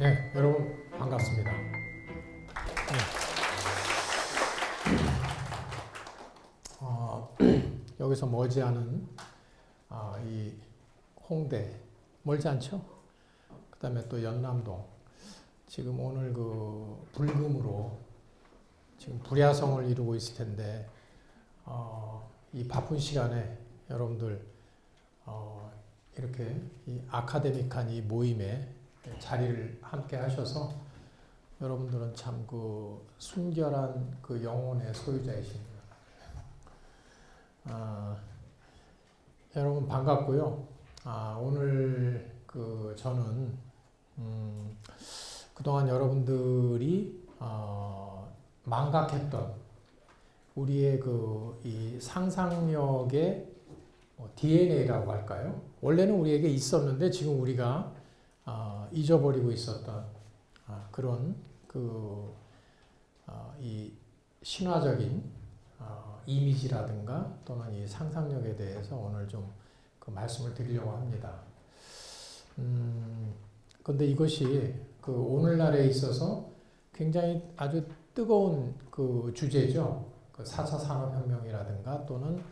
네, 여러분 반갑습니다. 여기서 머지않은 이 홍대 멀지 않죠? 그다음에 또 연남동 지금 오늘 그 불금으로 지금 불야성을 이루고 있을 텐데 이 바쁜 시간에 여러분들 이렇게 이 아카데믹한 이 모임에 자리를 함께 하셔서 여러분들은 참 그 순결한 그 영혼의 소유자이십니다. 여러분 반갑고요. 오늘 그 저는 그동안 여러분들이 망각했던 우리의 그 이 상상력의 DNA라고 할까요? 원래는 우리에게 있었는데 지금 우리가 잊어버리고 있었던 그런 이 신화적인 이미지라든가 또는 이 상상력에 대해서 오늘 좀 그 말씀을 드리려고 합니다. 근데 이것이 그 오늘날에 있어서 굉장히 아주 뜨거운 그 주제죠. 그 4차 산업혁명이라든가 또는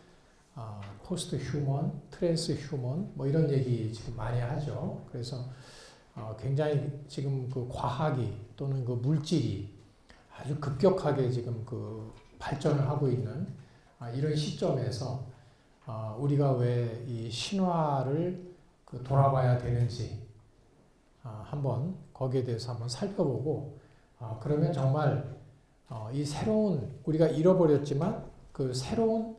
포스트 휴먼, 트랜스 휴먼 뭐 이런 얘기 지금 많이 하죠. 그래서 굉장히 지금 그 과학이 또는 그 물질이 아주 급격하게 지금 그 발전을 하고 있는 이런 시점에서 우리가 왜 이 신화를 그 돌아봐야 되는지 한번 거기에 대해서 한번 살펴보고 그러면 정말 이 새로운 우리가 잃어버렸지만 그 새로운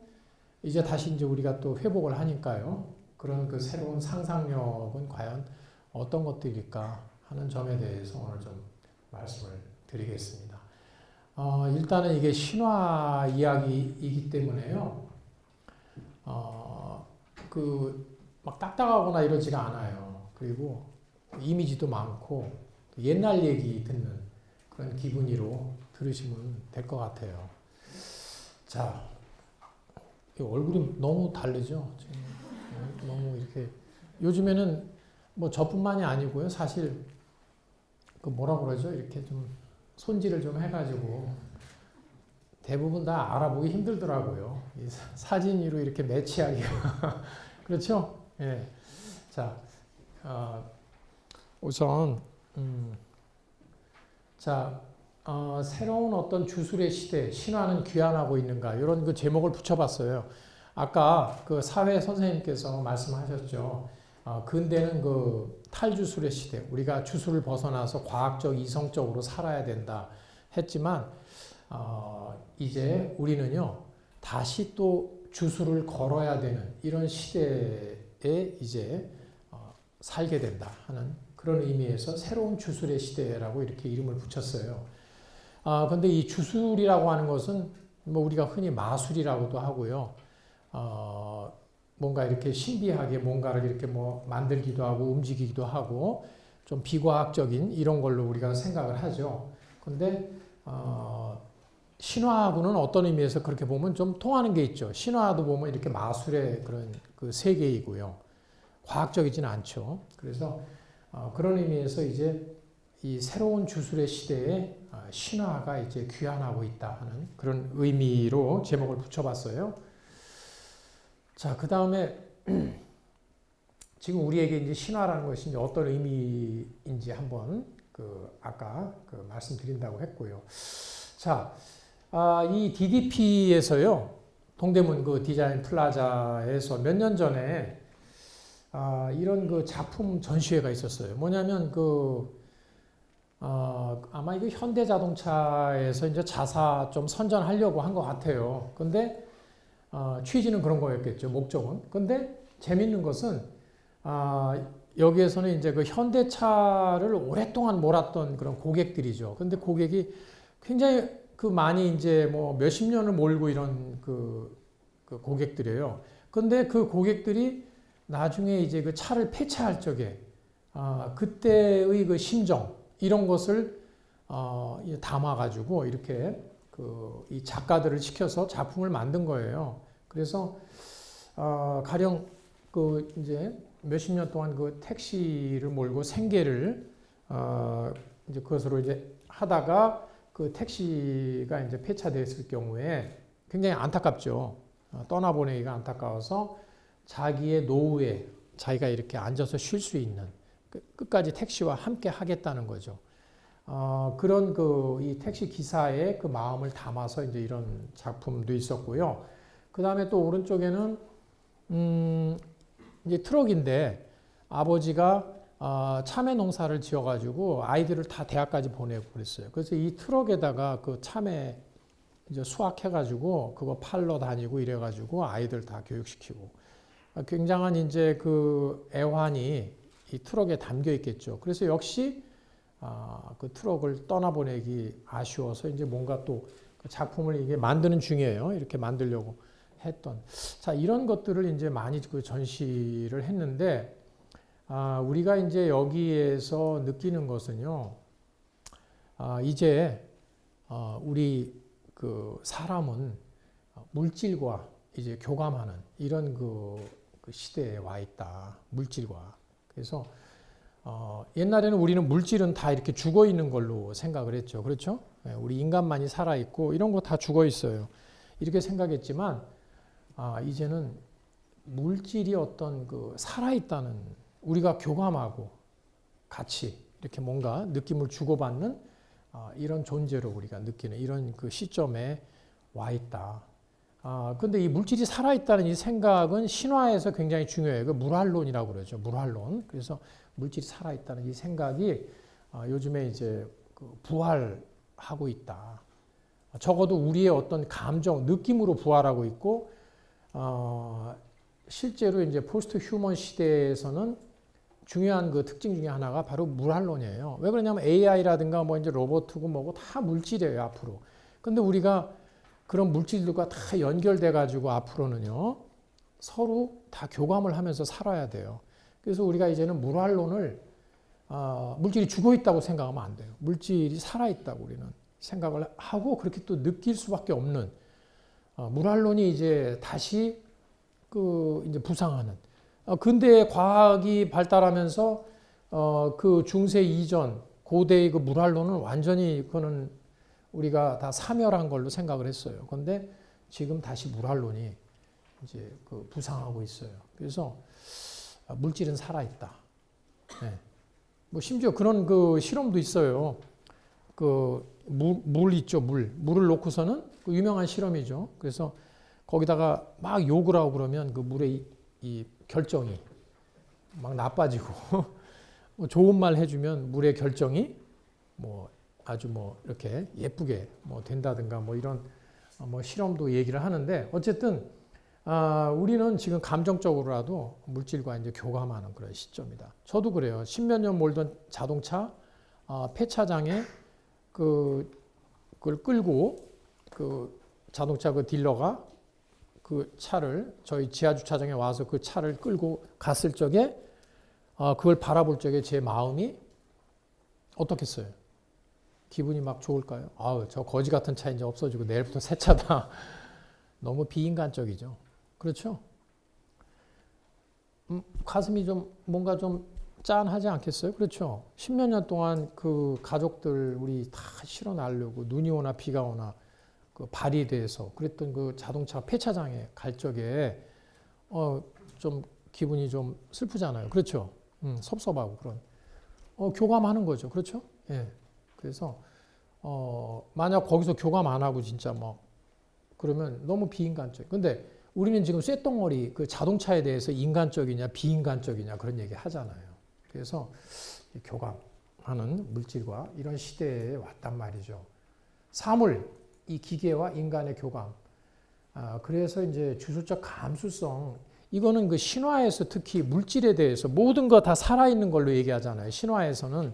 이제 다시 이제 우리가 또 회복을 하니까요. 그런 그 새로운 상상력은 과연 어떤 것들일까 하는 점에 대해서 오늘 좀 말씀을 드리겠습니다. 일단은 이게 신화 이야기이기 때문에요. 막 딱딱하거나 이러지가 않아요. 그리고 이미지도 많고 옛날 얘기 듣는 그런 기분으로 들으시면 될 것 같아요. 자, 얼굴이 너무 다르죠? 지금 너무 이렇게 요즘에는 뭐 저뿐만이 아니고요. 사실 그 뭐라 그러죠? 이렇게 좀 손질을 좀 해가지고 대부분 다 알아보기 힘들더라고요. 이 사진으로 이렇게 매치하기가 그렇죠? 예. 자, 우선 새로운 어떤 주술의 시대, 신화는 귀환하고 있는가 이런 그 제목을 붙여봤어요. 아까 그 사회 선생님께서 말씀하셨죠. 근대는 그 탈주술의 시대, 우리가 주술을 벗어나서 과학적, 이성적으로 살아야 된다 했지만 이제 우리는요 다시 또 주술을 걸어야 되는 이런 시대에 이제 살게 된다 하는 그런 의미에서 새로운 주술의 시대라고 이렇게 이름을 붙였어요. 근데 이 주술이라고 하는 것은 뭐 우리가 흔히 마술이라고도 하고요. 뭔가 이렇게 신비하게 뭔가를 이렇게 뭐 만들기도 하고 움직이기도 하고 좀 비과학적인 이런 걸로 우리가 생각을 하죠. 근데 신화하고는 어떤 의미에서 그렇게 보면 좀 통하는 게 있죠. 신화도 보면 이렇게 마술의 그런 그 세계이고요. 과학적이지는 않죠. 그래서 그런 의미에서 이제 이 새로운 주술의 시대에 신화가 이제 귀환하고 있다 하는 그런 의미로 제목을 붙여봤어요. 자, 그 다음에 지금 우리에게 이제 신화라는 것이 이제 어떤 의미인지 한번 아까 말씀드린다고 했고요. 자, 이 DDP에서요, 동대문 그 디자인 플라자에서 몇 년 전에 이런 그 작품 전시회가 있었어요. 뭐냐면 아마 이거 현대자동차에서 이제 자사 좀 선전하려고 한 것 같아요. 근데 취지는 그런 거였겠죠. 목적은. 근데 재밌는 것은 여기에서는 이제 그 현대차를 오랫동안 몰았던 그런 고객들이죠. 근데 고객이 굉장히 많이 이제 뭐 몇십 년을 몰고 이런 그 고객들이에요. 근데 그 고객들이 나중에 이제 그 차를 폐차할 적에 그때의 그 심정 이런 것을 담아가지고 이렇게 이 작가들을 시켜서 작품을 만든 거예요. 그래서 가령 이제 몇십 년 동안 그 택시를 몰고 생계를 이제 그것으로 이제 하다가 그 택시가 이제 폐차됐을 경우에 굉장히 안타깝죠. 떠나보내기가 안타까워서 자기의 노후에 자기가 이렇게 앉아서 쉴 수 있는 끝까지 택시와 함께 하겠다는 거죠. 그런 이 택시 기사의 그 마음을 담아서 이제 이런 작품도 있었고요. 그 다음에 또 오른쪽에는 이제 트럭인데 아버지가 참외 농사를 지어가지고 아이들을 다 대학까지 보내고 그랬어요. 그래서 이 트럭에다가 그 참외 이제 수확해가지고 그거 팔러 다니고 이래가지고 아이들 다 교육시키고 굉장한 이제 그 애환이 이 트럭에 담겨 있겠죠. 그래서 역시 그 트럭을 떠나보내기 아쉬워서 이제 뭔가 또 그 작품을 이게 만드는 중이에요. 이렇게 만들려고 했던. 자, 이런 것들을 이제 많이 그 전시를 했는데, 우리가 이제 여기에서 느끼는 것은요, 이제, 우리 그 사람은 물질과 이제 교감하는 이런 그 시대에 와 있다. 물질과. 그래서, 옛날에는 우리는 물질은 다 이렇게 죽어 있는 걸로 생각을 했죠. 그렇죠? 우리 인간만이 살아 있고 이런 거 다 죽어 있어요. 이렇게 생각했지만, 이제는 물질이 어떤 그 살아있다는 우리가 교감하고 같이 이렇게 뭔가 느낌을 주고받는 이런 존재로 우리가 느끼는 이런 그 시점에 와 있다. 근데 이 물질이 살아있다는 이 생각은 신화에서 굉장히 중요해요. 그 물활론이라고 그러죠. 물활론. 그래서 물질이 살아있다는 이 생각이 요즘에 이제 그 부활하고 있다. 적어도 우리의 어떤 감정, 느낌으로 부활하고 있고, 실제로 이제 포스트 휴먼 시대에서는 중요한 그 특징 중에 하나가 바로 물활론이에요. 왜 그러냐면 AI라든가 뭐 이제 로봇이고 뭐고 다 물질이에요, 앞으로. 근데 우리가 그런 물질들과 다 연결돼 가지고 앞으로는요, 서로 다 교감을 하면서 살아야 돼요. 그래서 우리가 이제는 물활론을, 물질이 죽어 있다고 생각하면 안 돼요. 물질이 살아있다고 우리는 생각을 하고 그렇게 또 느낄 수밖에 없는, 물활론이 이제 다시 이제 부상하는. 근대의 과학이 발달하면서 그 중세 이전 고대의 그 물활론은 완전히 그거는 우리가 다 사멸한 걸로 생각을 했어요. 그런데 지금 다시 물활론이 이제 그 부상하고 있어요. 그래서 물질은 살아있다. 네. 뭐 심지어 그런 그 실험도 있어요. 물 있죠, 물을 놓고서는 그 유명한 실험이죠. 그래서 거기다가 막 욕을 하고 그러면 그 물의 이 결정이 막 나빠지고 뭐 좋은 말 해주면 물의 결정이 뭐 아주 뭐 이렇게 예쁘게 뭐 된다든가 뭐 이런 뭐 실험도 얘기를 하는데 어쨌든 우리는 지금 감정적으로라도 물질과 이제 교감하는 그런 시점이다. 저도 그래요. 십몇 년 몰던 자동차 폐차장에 그걸 끌고 그 자동차 그 딜러가 그 차를 저희 지하 주차장에 와서 그 차를 끌고 갔을 적에 그걸 바라볼 적에 제 마음이 어떻겠어요? 기분이 막 좋을까요? 저 거지 같은 차 이제 없어지고 내일부터 새 차다. 너무 비인간적이죠. 그렇죠? 가슴이 좀 뭔가 좀 짠하지 않겠어요? 그렇죠? 십몇 년 동안 그 가족들 우리 다 실어 나르려고 눈이 오나 비가 오나 그 발이 돼서 그랬던 그 자동차 폐차장에 갈 적에 좀 기분이 좀 슬프잖아요. 그렇죠? 섭섭하고 그런 교감하는 거죠. 그렇죠? 예. 그래서 만약 거기서 교감 안 하고 진짜 막 그러면 너무 비인간적. 근데 우리는 지금 쇳덩어리 그 자동차에 대해서 인간적이냐 비인간적이냐 그런 얘기 하잖아요. 그래서 교감하는 물질과 이런 시대에 왔단 말이죠. 사물, 이 기계와 인간의 교감. 그래서 이제 주술적 감수성. 이거는 그 신화에서 특히 물질에 대해서 모든 거 다 살아있는 걸로 얘기하잖아요. 신화에서는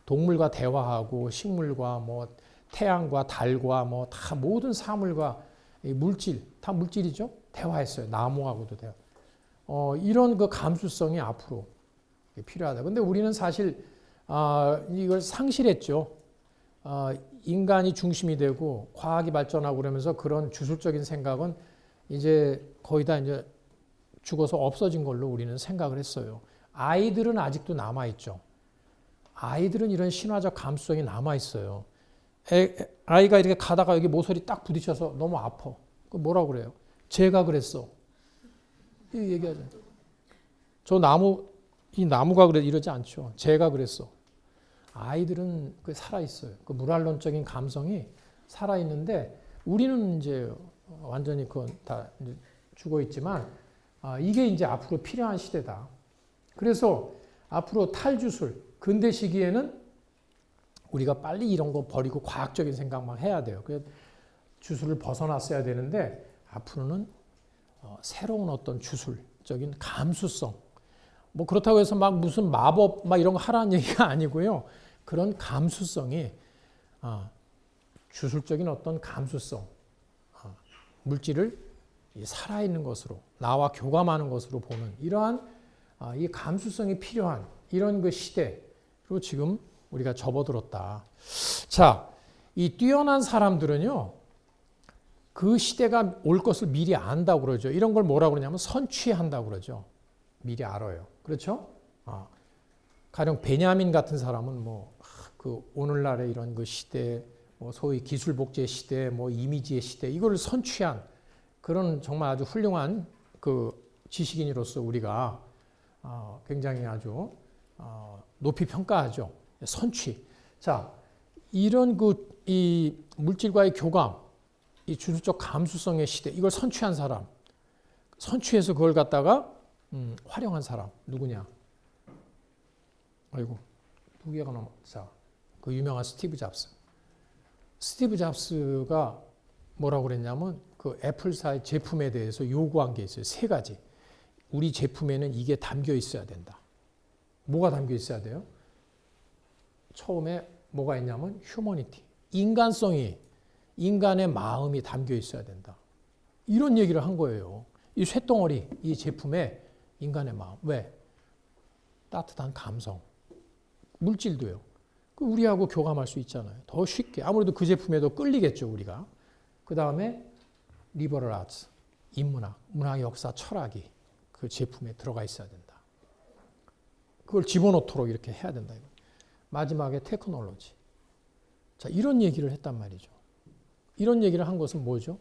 동물과 대화하고 식물과 뭐 태양과 달과 뭐 다 모든 사물과 물질, 다 물질이죠. 대화했어요. 나무하고도 대화. 이런 그 감수성이 앞으로 필요하다. 근데 우리는 사실 이걸 상실했죠. 인간이 중심이 되고 과학이 발전하고 그러면서 그런 주술적인 생각은 이제 거의 다 이제 죽어서 없어진 걸로 우리는 생각을 했어요. 아이들은 아직도 남아있죠. 아이들은 이런 신화적 감수성이 남아 있어요. 아이가 이렇게 가다가 여기 모서리 딱 부딪혀서 너무 아파. 그 뭐라고 그래요? 제가 그랬어. 이 얘기하죠. 이 나무가 그래 이러지 않죠. 제가 그랬어. 아이들은 그 살아 있어요. 그 물활론적인 감성이 살아 있는데 우리는 이제 완전히 그건 다 이제 죽어 있지만 이게 이제 앞으로 필요한 시대다. 그래서 앞으로 탈주술 근대 시기에는 우리가 빨리 이런 거 버리고 과학적인 생각만 해야 돼요. 그래서 주술을 벗어났어야 되는데 앞으로는 새로운 어떤 주술적인 감수성. 뭐 그렇다고 해서 막 무슨 마법 막 이런 거 하라는 얘기가 아니고요. 그런 감수성이 주술적인 어떤 감수성, 물질을 살아있는 것으로 나와 교감하는 것으로 보는 이러한 이 감수성이 필요한 이런 그 시대 그리고 지금 우리가 접어들었다. 자, 이 뛰어난 사람들은요. 그 시대가 올 것을 미리 안다고 그러죠. 이런 걸 뭐라고 그러냐면 선취한다고 그러죠. 미리 알아요. 그렇죠? 가령 베냐민 같은 사람은 뭐 그 오늘날의 이런 그 시대, 뭐 소위 기술 복제 시대, 뭐 이미지의 시대 이걸 선취한 그런 정말 아주 훌륭한 그 지식인으로서 우리가 굉장히 아주 높이 평가하죠. 선취. 자, 이런 이 물질과의 교감, 이 주술적 감수성의 시대 이걸 선취한 사람, 선취해서 그걸 갖다가 활용한 사람 누구냐? 아이고 두 개가 넘어. 자, 그 유명한 스티브 잡스. 스티브 잡스가 뭐라고 그랬냐면 그 애플사의 제품에 대해서 요구한 게 있어요. 세 가지. 우리 제품에는 이게 담겨 있어야 된다. 뭐가 담겨 있어야 돼요? 처음에 뭐가 있냐면 휴머니티. 인간성이 인간의 마음이 담겨 있어야 된다. 이런 얘기를 한 거예요. 이 쇳덩어리 이 제품에 인간의 마음. 왜? 따뜻한 감성. 물질도요. 우리하고 교감할 수 있잖아요. 더 쉽게. 아무래도 그 제품에도 끌리겠죠, 우리가. 그 다음에 리버럴 아츠, 인문학, 문학, 역사, 철학이 그 제품에 들어가 있어야 된다. 그걸 집어넣도록 이렇게 해야 된다. 마지막에 테크놀로지. 자, 이런 얘기를 했단 말이죠. 이런 얘기를 한 것은 뭐죠?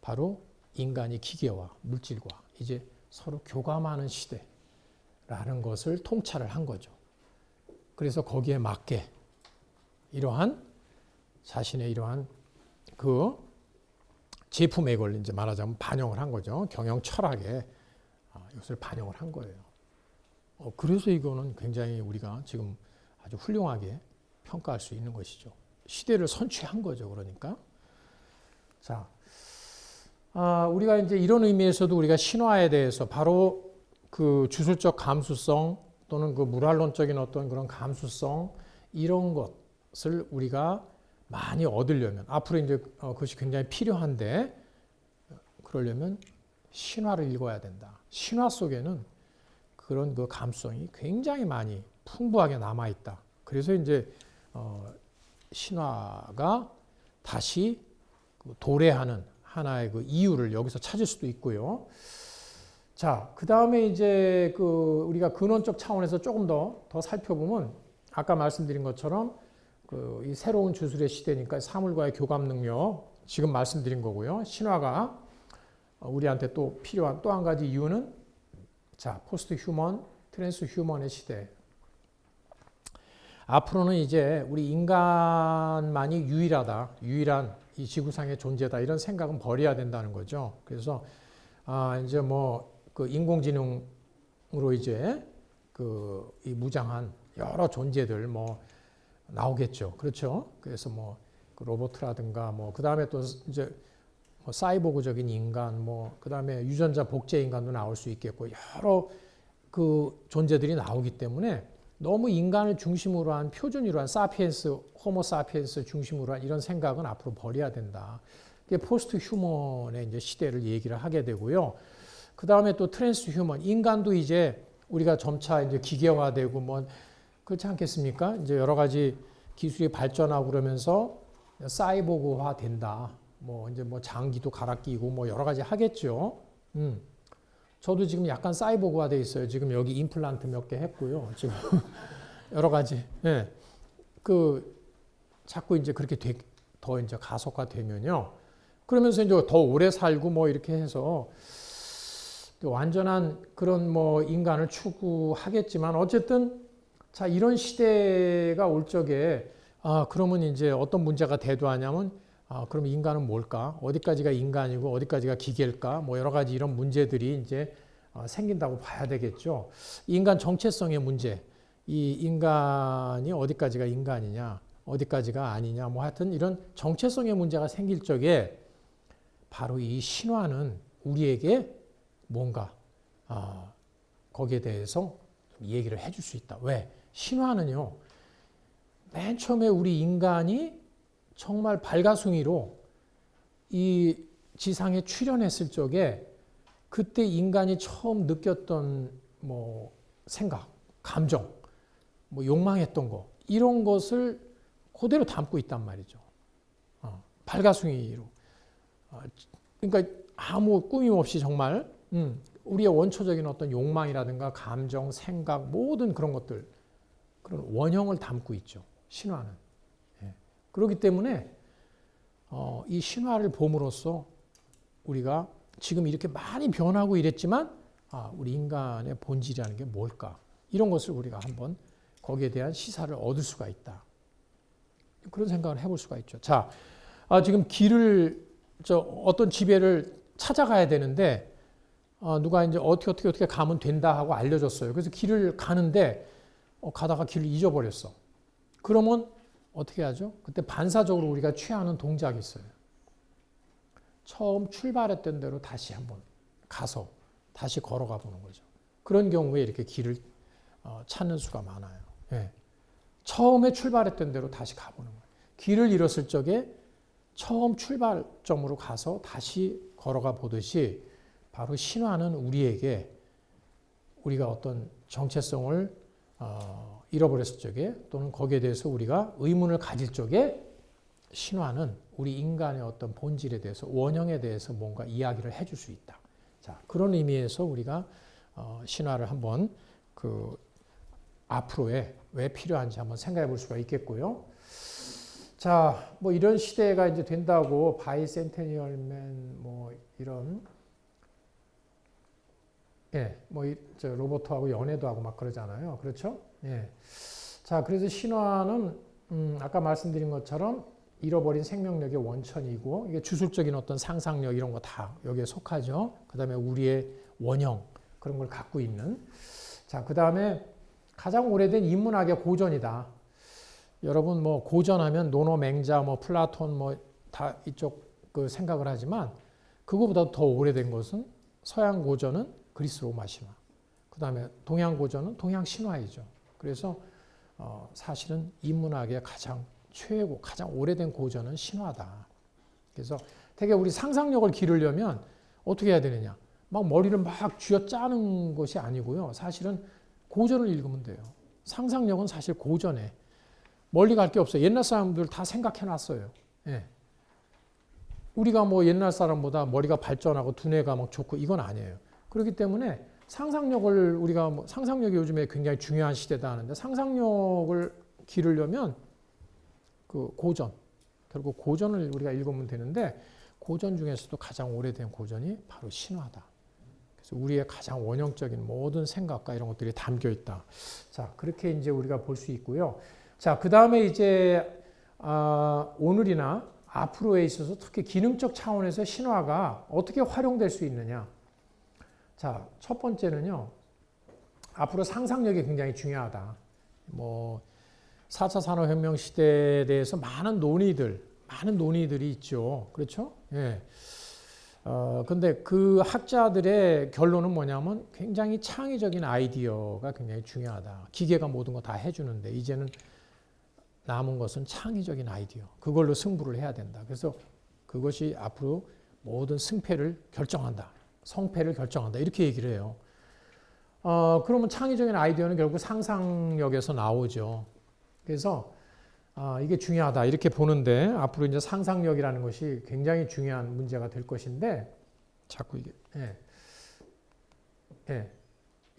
바로 인간이 기계와 물질과 이제 서로 교감하는 시대라는 것을 통찰을 한 거죠. 그래서 거기에 맞게 이러한 자신의 이러한 그 제품의 걸 이제 말하자면 반영을 한 거죠. 경영 철학에 이것을 반영을 한 거예요. 그래서 이거는 굉장히 우리가 지금 아주 훌륭하게 평가할 수 있는 것이죠. 시대를 선취한 거죠. 그러니까. 자, 우리가 이제 이런 의미에서도 우리가 신화에 대해서 바로 그 주술적 감수성 또는 그 물활론적인 어떤 그런 감수성 이런 것을 우리가 많이 얻으려면 앞으로 이제 그것이 굉장히 필요한데 그러려면 신화를 읽어야 된다. 신화 속에는 그런 그 감수성이 굉장히 많이 풍부하게 남아 있다. 그래서 이제 신화가 다시 도래하는 하나의 그 이유를 여기서 찾을 수도 있고요. 자, 그 다음에 이제 우리가 근원적 차원에서 조금 더 살펴보면 아까 말씀드린 것처럼 이 새로운 주술의 시대니까 사물과의 교감 능력 지금 말씀드린 거고요. 신화가 우리한테 또 필요한 또 한 가지 이유는 자, 포스트 휴먼, 트랜스 휴먼의 시대. 앞으로는 이제 우리 인간만이 유일한 이 지구상의 존재다 이런 생각은 버려야 된다는 거죠. 그래서 이제 뭐 그 인공지능으로 이제 이 무장한 여러 존재들 뭐 나오겠죠. 그렇죠. 그래서 뭐 그 로봇이라든가 뭐 그 다음에 또 이제 뭐 사이보그적인 인간 뭐 그 다음에 유전자 복제 인간도 나올 수 있겠고 여러 그 존재들이 나오기 때문에 너무 인간을 중심으로 한 표준으로 한 사피엔스, 호모 사피엔스 중심으로 한 이런 생각은 앞으로 버려야 된다. 이게 포스트 휴먼의 이제 시대를 얘기를 하게 되고요. 그 다음에 또 트랜스 휴먼, 인간도 이제 우리가 점차 이제 기계화되고 뭐 그렇지 않겠습니까? 이제 여러 가지 기술이 발전하고 그러면서 사이보그화 된다. 뭐 이제 뭐 장기도 갈아 끼고 뭐 여러 가지 하겠죠. 저도 지금 약간 사이보그화 돼 있어요. 지금 여기 임플란트 몇 개 했고요. 지금 여러 가지. 예. 그 자꾸 이제 그렇게 더 이제 가속화되면요. 그러면서 이제 더 오래 살고 뭐 이렇게 해서 완전한 그런 뭐 인간을 추구하겠지만 어쨌든 자 이런 시대가 올 적에 그러면 이제 어떤 문제가 대두하냐면 그럼 인간은 뭘까? 어디까지가 인간이고 어디까지가 기계일까? 뭐 여러 가지 이런 문제들이 이제 생긴다고 봐야 되겠죠. 인간 정체성의 문제, 이 인간이 어디까지가 인간이냐, 어디까지가 아니냐, 뭐 하여튼 이런 정체성의 문제가 생길 적에 바로 이 신화는 우리에게 뭔가 거기에 대해서 얘기를 해줄 수 있다. 왜? 신화는요. 맨 처음에 우리 인간이 정말 발가숭이로 이 지상에 출현했을 적에 그때 인간이 처음 느꼈던 뭐 생각, 감정, 뭐 욕망했던 거 이런 것을 그대로 담고 있단 말이죠. 발가숭이로. 그러니까 아무 꾸밈 없이 정말 우리의 원초적인 어떤 욕망이라든가 감정, 생각 모든 그런 것들 그런 원형을 담고 있죠. 신화는. 예. 그렇기 때문에 이 신화를 봄으로써 우리가 지금 이렇게 많이 변하고 이랬지만 우리 인간의 본질이라는 게 뭘까? 이런 것을 우리가 한번 거기에 대한 시사를 얻을 수가 있다. 그런 생각을 해볼 수가 있죠. 자, 지금 길을 어떤 지배를 찾아가야 되는데 누가 이제 어떻게 가면 된다 하고 알려줬어요. 그래서 길을 가는데 가다가 길을 잊어버렸어. 그러면 어떻게 하죠? 그때 반사적으로 우리가 취하는 동작이 있어요. 처음 출발했던 대로 다시 한번 가서 다시 걸어가 보는 거죠. 그런 경우에 이렇게 길을 찾는 수가 많아요. 예. 처음에 출발했던 대로 다시 가보는 거예요. 길을 잃었을 적에 처음 출발점으로 가서 다시 걸어가 보듯이 바로 신화는 우리에게 우리가 어떤 정체성을 잃어버렸을 적에 또는 거기에 대해서 우리가 의문을 가질 적에 신화는 우리 인간의 어떤 본질에 대해서 원형에 대해서 뭔가 이야기를 해줄 수 있다. 자, 그런 의미에서 우리가 신화를 한번 그 앞으로에 왜 필요한지 한번 생각해 볼 수가 있겠고요. 자, 뭐 이런 시대가 이제 된다고 바이센테니얼맨 뭐 이런 뭐 로버트하고 연애도 하고 막 그러잖아요. 그렇죠? 예. 자, 그래서 신화는 아까 말씀드린 것처럼 잃어버린 생명력의 원천이고 이게 주술적인 어떤 상상력 이런 거 다 여기에 속하죠. 그다음에 우리의 원형 그런 걸 갖고 있는. 자, 그다음에 가장 오래된 인문학의 고전이다. 여러분 뭐 고전하면 노노 맹자 뭐 플라톤 뭐 다 이쪽 그 생각을 하지만 그거보다 더 오래된 것은 서양 고전은 그리스 로마 신화. 그다음에 동양 고전은 동양 신화이죠. 그래서 사실은 인문학의 가장 최고 가장 오래된 고전은 신화다. 그래서 되게 우리 상상력을 기르려면 어떻게 해야 되느냐? 막 머리를 막 쥐어짜는 것이 아니고요. 사실은 고전을 읽으면 돼요. 상상력은 사실 고전에 멀리 갈 게 없어요. 옛날 사람들 다 생각해 놨어요. 예. 우리가 뭐 옛날 사람보다 머리가 발전하고 두뇌가 막 좋고 이건 아니에요. 그렇기 때문에 상상력을 우리가 뭐 상상력이 요즘에 굉장히 중요한 시대다 하는데 상상력을 기르려면 그 고전 결국 고전을 우리가 읽으면 되는데 고전 중에서도 가장 오래된 고전이 바로 신화다. 그래서 우리의 가장 원형적인 모든 생각과 이런 것들이 담겨 있다. 자, 그렇게 이제 우리가 볼 수 있고요. 자, 그 다음에 이제 오늘이나 앞으로에 있어서 특히 기능적 차원에서 신화가 어떻게 활용될 수 있느냐. 자, 첫 번째는요. 앞으로 상상력이 굉장히 중요하다. 뭐 4차 산업혁명 시대에 대해서 많은 논의들이 있죠. 그렇죠? 예. 근데 그 학자들의 결론은 뭐냐면 굉장히 창의적인 아이디어가 굉장히 중요하다. 기계가 모든 거 다 해주는데 이제는 남은 것은 창의적인 아이디어. 그걸로 승부를 해야 된다. 그래서 그것이 앞으로 모든 승패를 결정한다. 성패를 결정한다. 이렇게 얘기를 해요. 그러면 창의적인 아이디어는 결국 상상력에서 나오죠. 그래서 이게 중요하다. 이렇게 보는데 앞으로 이제 상상력이라는 것이 굉장히 중요한 문제가 될 것인데 자꾸 이게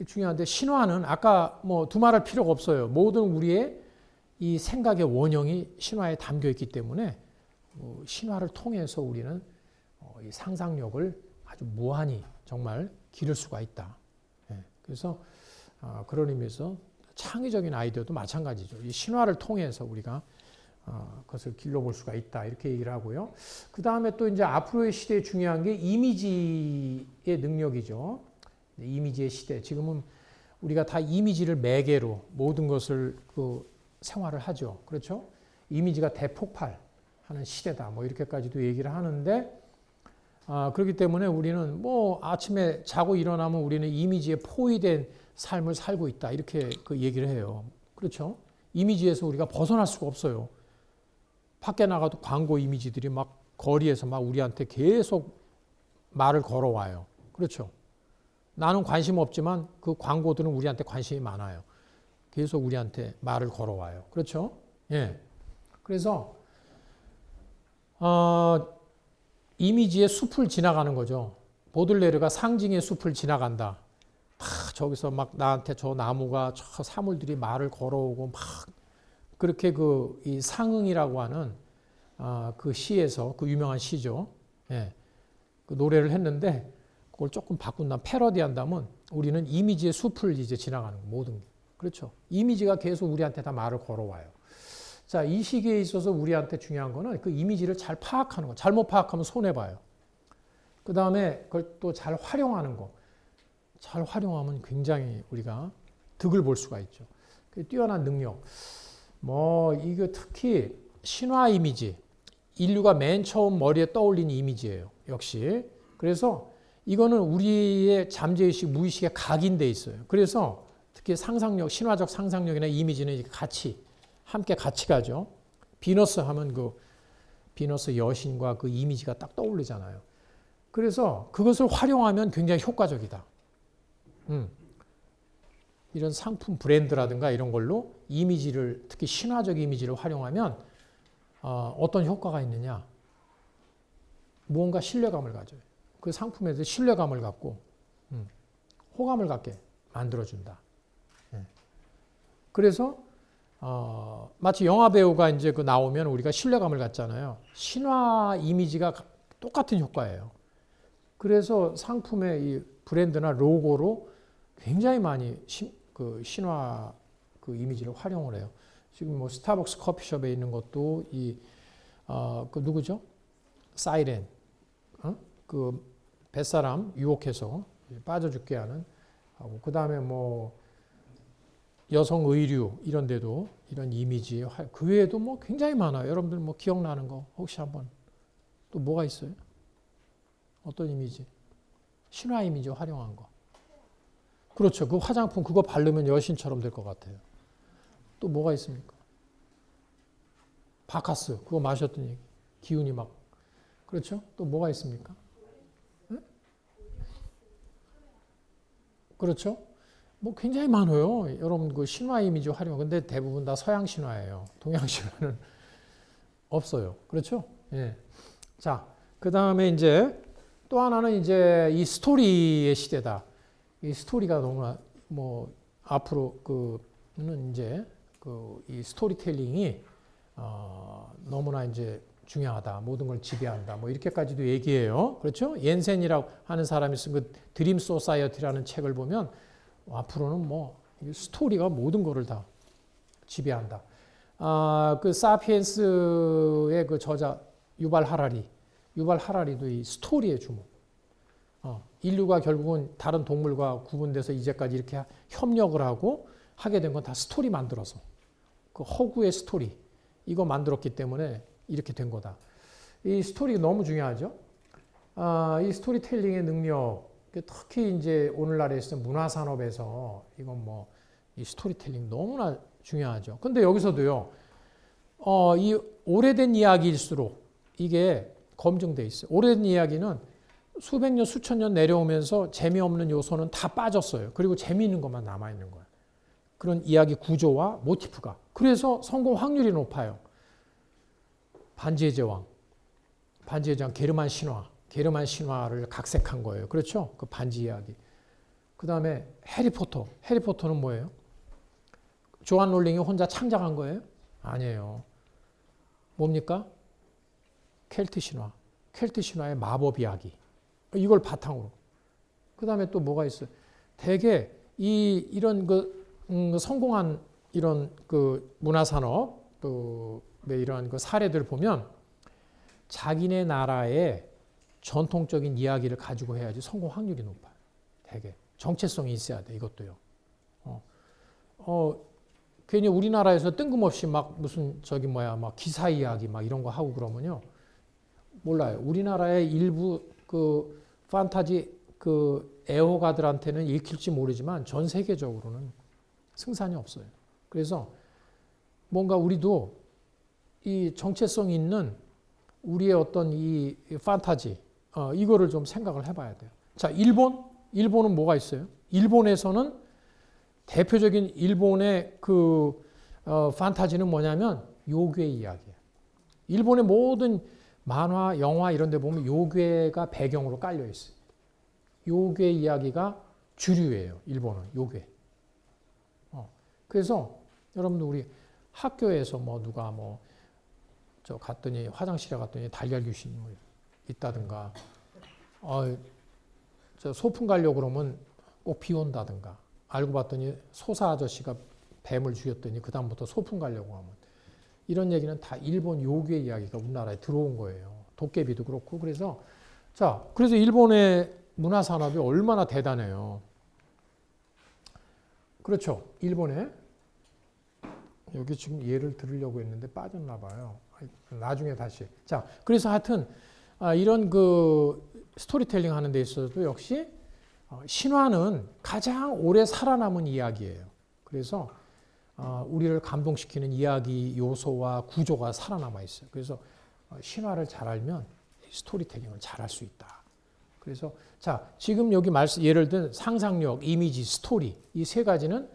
중요한데 신화는 아까 뭐 두말할 필요가 없어요. 모든 우리의 이 생각의 원형이 신화에 담겨 있기 때문에 신화를 통해서 우리는 이 상상력을 아주 무한히 정말 기를 수가 있다. 그래서 그런 의미에서 창의적인 아이디어도 마찬가지죠. 이 신화를 통해서 우리가 그것을 길러볼 수가 있다. 이렇게 얘기를 하고요. 그 다음에 또 이제 앞으로의 시대에 중요한 게 이미지의 능력이죠. 이미지의 시대. 지금은 우리가 다 이미지를 매개로 모든 것을 생활을 하죠. 그렇죠? 이미지가 대폭발하는 시대다. 뭐 이렇게까지도 얘기를 하는데, 그렇기 때문에 우리는 뭐 아침에 자고 일어나면 우리는 이미지에 포위된 삶을 살고 있다. 이렇게 얘기를 해요. 그렇죠? 이미지에서 우리가 벗어날 수가 없어요. 밖에 나가도 광고 이미지들이 막 거리에서 막 우리한테 계속 말을 걸어와요. 그렇죠? 나는 관심 없지만 그 광고들은 우리한테 관심이 많아요. 계속 우리한테 말을 걸어와요. 그렇죠? 예. 그래서 이미지의 숲을 지나가는 거죠. 보들레르가 상징의 숲을 지나간다. 저기서 막 나한테 저 나무가 저 사물들이 말을 걸어오고 막 그렇게 이 상응이라고 하는 그 시에서 그 유명한 시죠. 예. 그 노래를 했는데 그걸 조금 바꾼다면 패러디한다면 우리는 이미지의 숲을 이제 지나가는 거 모든 게. 그렇죠. 이미지가 계속 우리한테 다 말을 걸어와요. 자, 이 시기에 있어서 우리한테 중요한 거는 그 이미지를 잘 파악하는 거. 잘못 파악하면 손해봐요. 그 다음에 그걸 또 잘 활용하는 거. 잘 활용하면 굉장히 우리가 득을 볼 수가 있죠. 뛰어난 능력. 이거 특히 신화 이미지. 인류가 맨 처음 머리에 떠올린 이미지예요. 역시. 그래서 이거는 우리의 잠재의식, 무의식에 각인돼 있어요. 그래서 특히 상상력, 신화적 상상력이나 이미지는 함께 같이 가죠. 비너스 하면 비너스 여신과 그 이미지가 딱 떠오르잖아요. 그래서 그것을 활용하면 굉장히 효과적이다. 이런 상품 브랜드라든가 이런 걸로 이미지를, 특히 신화적 이미지를 활용하면 어떤 효과가 있느냐. 무언가 신뢰감을 가져요. 그 상품에 대해서 신뢰감을 갖고 호감을 갖게 만들어준다. 그래서 마치 영화 배우가 이제 나오면 우리가 신뢰감을 갖잖아요. 신화 이미지가 똑같은 효과예요. 그래서 상품의 이 브랜드나 로고로 굉장히 많이 신화 이미지를 활용을 해요. 지금 뭐 스타벅스 커피숍에 있는 것도 누구죠? 사이렌. 그 뱃사람 유혹해서 빠져 죽게 하는 하고 그 다음에 뭐 여성 의류 이런 데도 이런 이미지 그 외에도 뭐 굉장히 많아요. 여러분들 뭐 기억나는 거 혹시 한번 또 뭐가 있어요? 어떤 이미지? 신화 이미지 활용한 거. 그렇죠. 그 화장품 그거 바르면 여신처럼 될 것 같아요. 또 뭐가 있습니까? 바카스 그거 마셨더니 기운이 막 그렇죠? 또 뭐가 있습니까? 네? 그렇죠? 뭐 굉장히 많아요. 여러분 그 신화 이미지 활용. 근데 대부분 다 서양 신화예요. 동양 신화는 없어요. 그렇죠? 예. 자, 그 다음에 이제 또 하나는 이제 이 스토리의 시대다. 이 스토리가 너무나 뭐 앞으로 그는 이제 이 스토리텔링이 너무나 이제 중요하다. 모든 걸 지배한다. 뭐 이렇게까지도 얘기해요. 그렇죠? 옌센이라고 하는 사람이 쓴 그 드림 소사이어티라는 책을 보면 앞으로는 뭐 스토리가 모든 거를 다 지배한다. 그 사피엔스의 그 저자 유발 하라리도 이 스토리에 주목. 인류가 결국은 다른 동물과 구분돼서 이제까지 이렇게 협력을 하고 하게 된 건 다 스토리 만들어서 그 허구의 스토리 이거 만들었기 때문에 이렇게 된 거다. 이 스토리 너무 중요하죠. 이 스토리텔링의 능력 특히 이제 오늘날에 있는 문화 산업에서 이건 뭐 이 스토리텔링 너무나 중요하죠. 근데 여기서도요. 이 오래된 이야기일수록 이게 검증돼 있어요. 오래된 이야기는 수백 년, 수천 년 내려오면서 재미없는 요소는 다 빠졌어요. 그리고 재미있는 것만 남아있는 거예요. 그런 이야기 구조와 모티프가. 그래서 성공 확률이 높아요. 반지의 제왕 게르만 신화를 각색한 거예요. 그렇죠? 그 반지 이야기. 그 다음에 해리포터. 해리포터는 뭐예요? 조안 롤링이 혼자 창작한 거예요? 아니에요. 뭡니까? 켈트 신화. 켈트 신화의 마법 이야기. 이걸 바탕으로. 그 다음에 또 뭐가 있어요? 대개 이런 성공한 이런 그 문화산업 또 이런 그 사례들 보면 자기네 나라의 전통적인 이야기를 가지고 해야지 성공 확률이 높아요. 대개 정체성이 있어야 돼. 이것도요. 괜히 우리나라에서 뜬금없이 막 무슨 막 기사 이야기 막 이런 거 하고 그러면요. 몰라요. 우리나라의 일부 그 판타지 그 애호가들한테는 읽힐지 모르지만 전 세계적으로는 승산이 없어요. 그래서 뭔가 우리도 이 정체성 있는 우리의 어떤 이 판타지 이거를 좀 생각을 해봐야 돼요. 자, 일본은 뭐가 있어요? 일본에서는 대표적인 일본의 그 판타지는 뭐냐면 요괴 이야기예요. 일본의 모든 만화, 영화 이런 데 보면 요괴가 배경으로 깔려 있어요. 요괴 이야기가 주류예요. 일본은 요괴. 그래서 여러분들 우리 학교에서 뭐 누가 저 갔더니 화장실에 갔더니 달걀 귀신이 있다든가 저 소풍 가려고 그러면 꼭 비 온다든가 알고 봤더니 소사 아저씨가 뱀을 죽였더니 그 다음부터 소풍 가려고 하면 이런 얘기는 다 일본 요괴 이야기가 우리나라에 들어온 거예요. 도깨비도 그렇고 그래서 일본의 문화 산업이 얼마나 대단해요. 그렇죠. 일본에 여기 지금 예를 들으려고 했는데 빠졌나 봐요. 나중에 다시. 자, 그래서 하여튼 이런 그 스토리텔링 하는 데 있어서도 역시 신화는 가장 오래 살아남은 이야기예요. 그래서 우리를 감동시키는 이야기 요소와 구조가 살아남아 있어요. 그래서 신화를 잘 알면 스토리텔링을 잘 할 수 있다. 그래서 자, 지금 여기 예를 든 상상력, 이미지, 스토리 이 세 가지는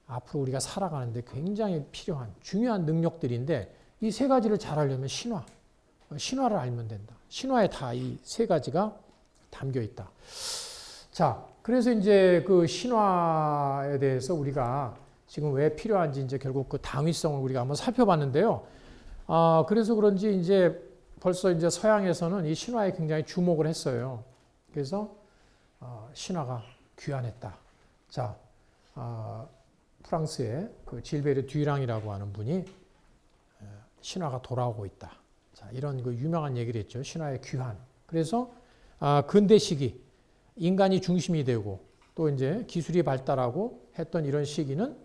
앞으로 우리가 살아가는데 굉장히 필요한 중요한 능력들인데 이 세 가지를 잘 하려면 신화를 알면 된다. 신화에 다 이 세 가지가 담겨 있다. 자, 그래서 이제 그 신화에 대해서 우리가 지금 왜 필요한지 이제 결국 그 당위성을 우리가 한번 살펴봤는데요. 그래서 그런지 이제 벌써 이제 서양에서는 이 신화에 굉장히 주목을 했어요. 그래서 신화가 귀환했다. 자, 프랑스의 그 질베르 듀랑이라고 하는 분이 신화가 돌아오고 있다. 자, 이런 그 유명한 얘기를 했죠. 신화의 귀환. 그래서 근대 시기 인간이 중심이 되고 또 이제 기술이 발달하고 했던 이런 시기는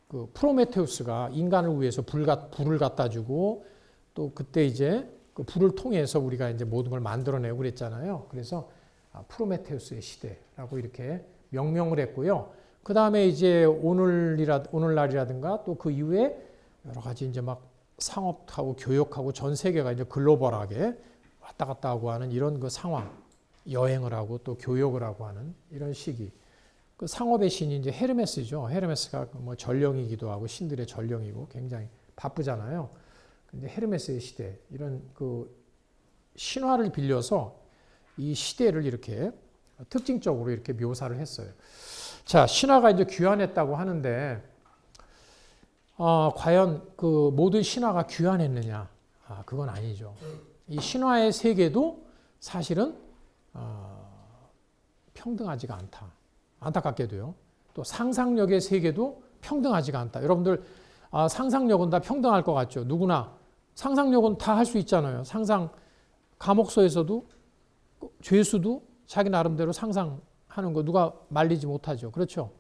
그 프로메테우스가 인간을 위해서 불을 갖다 주고 또 그때 이제 그 불을 통해서 우리가 이제 모든 걸 만들어내고 그랬잖아요. 그래서 프로메테우스의 시대라고 이렇게 명명을 했고요. 그 다음에 이제 오늘날이라든가 또 그 이후에 여러 가지 이제 막 상업하고 교역하고 전 세계가 이제 글로벌하게 왔다 갔다 하고 하는 이런 그 상황, 여행을 하고 또 교역을 하고 하는 이런 시기. 그 상업의 신이 이제 헤르메스죠. 헤르메스가 뭐 전령이기도 하고 신들의 전령이고 굉장히 바쁘잖아요. 근데 헤르메스의 시대 이런 그 신화를 빌려서 이 시대를 이렇게 특징적으로 이렇게 묘사를 했어요. 자, 신화가 이제 귀환했다고 하는데 과연 그 모든 신화가 귀환했느냐? 그건 아니죠. 이 신화의 세계도 사실은 평등하지가 않다. 안타깝게도요. 또 상상력의 세계도 평등하지가 않다. 여러분들 상상력은 다 평등할 것 같죠? 누구나 상상력은 다 할 수 있잖아요. 감옥소에서도 죄수도 자기 나름대로 상상하는 거 누가 말리지 못하죠. 그렇죠?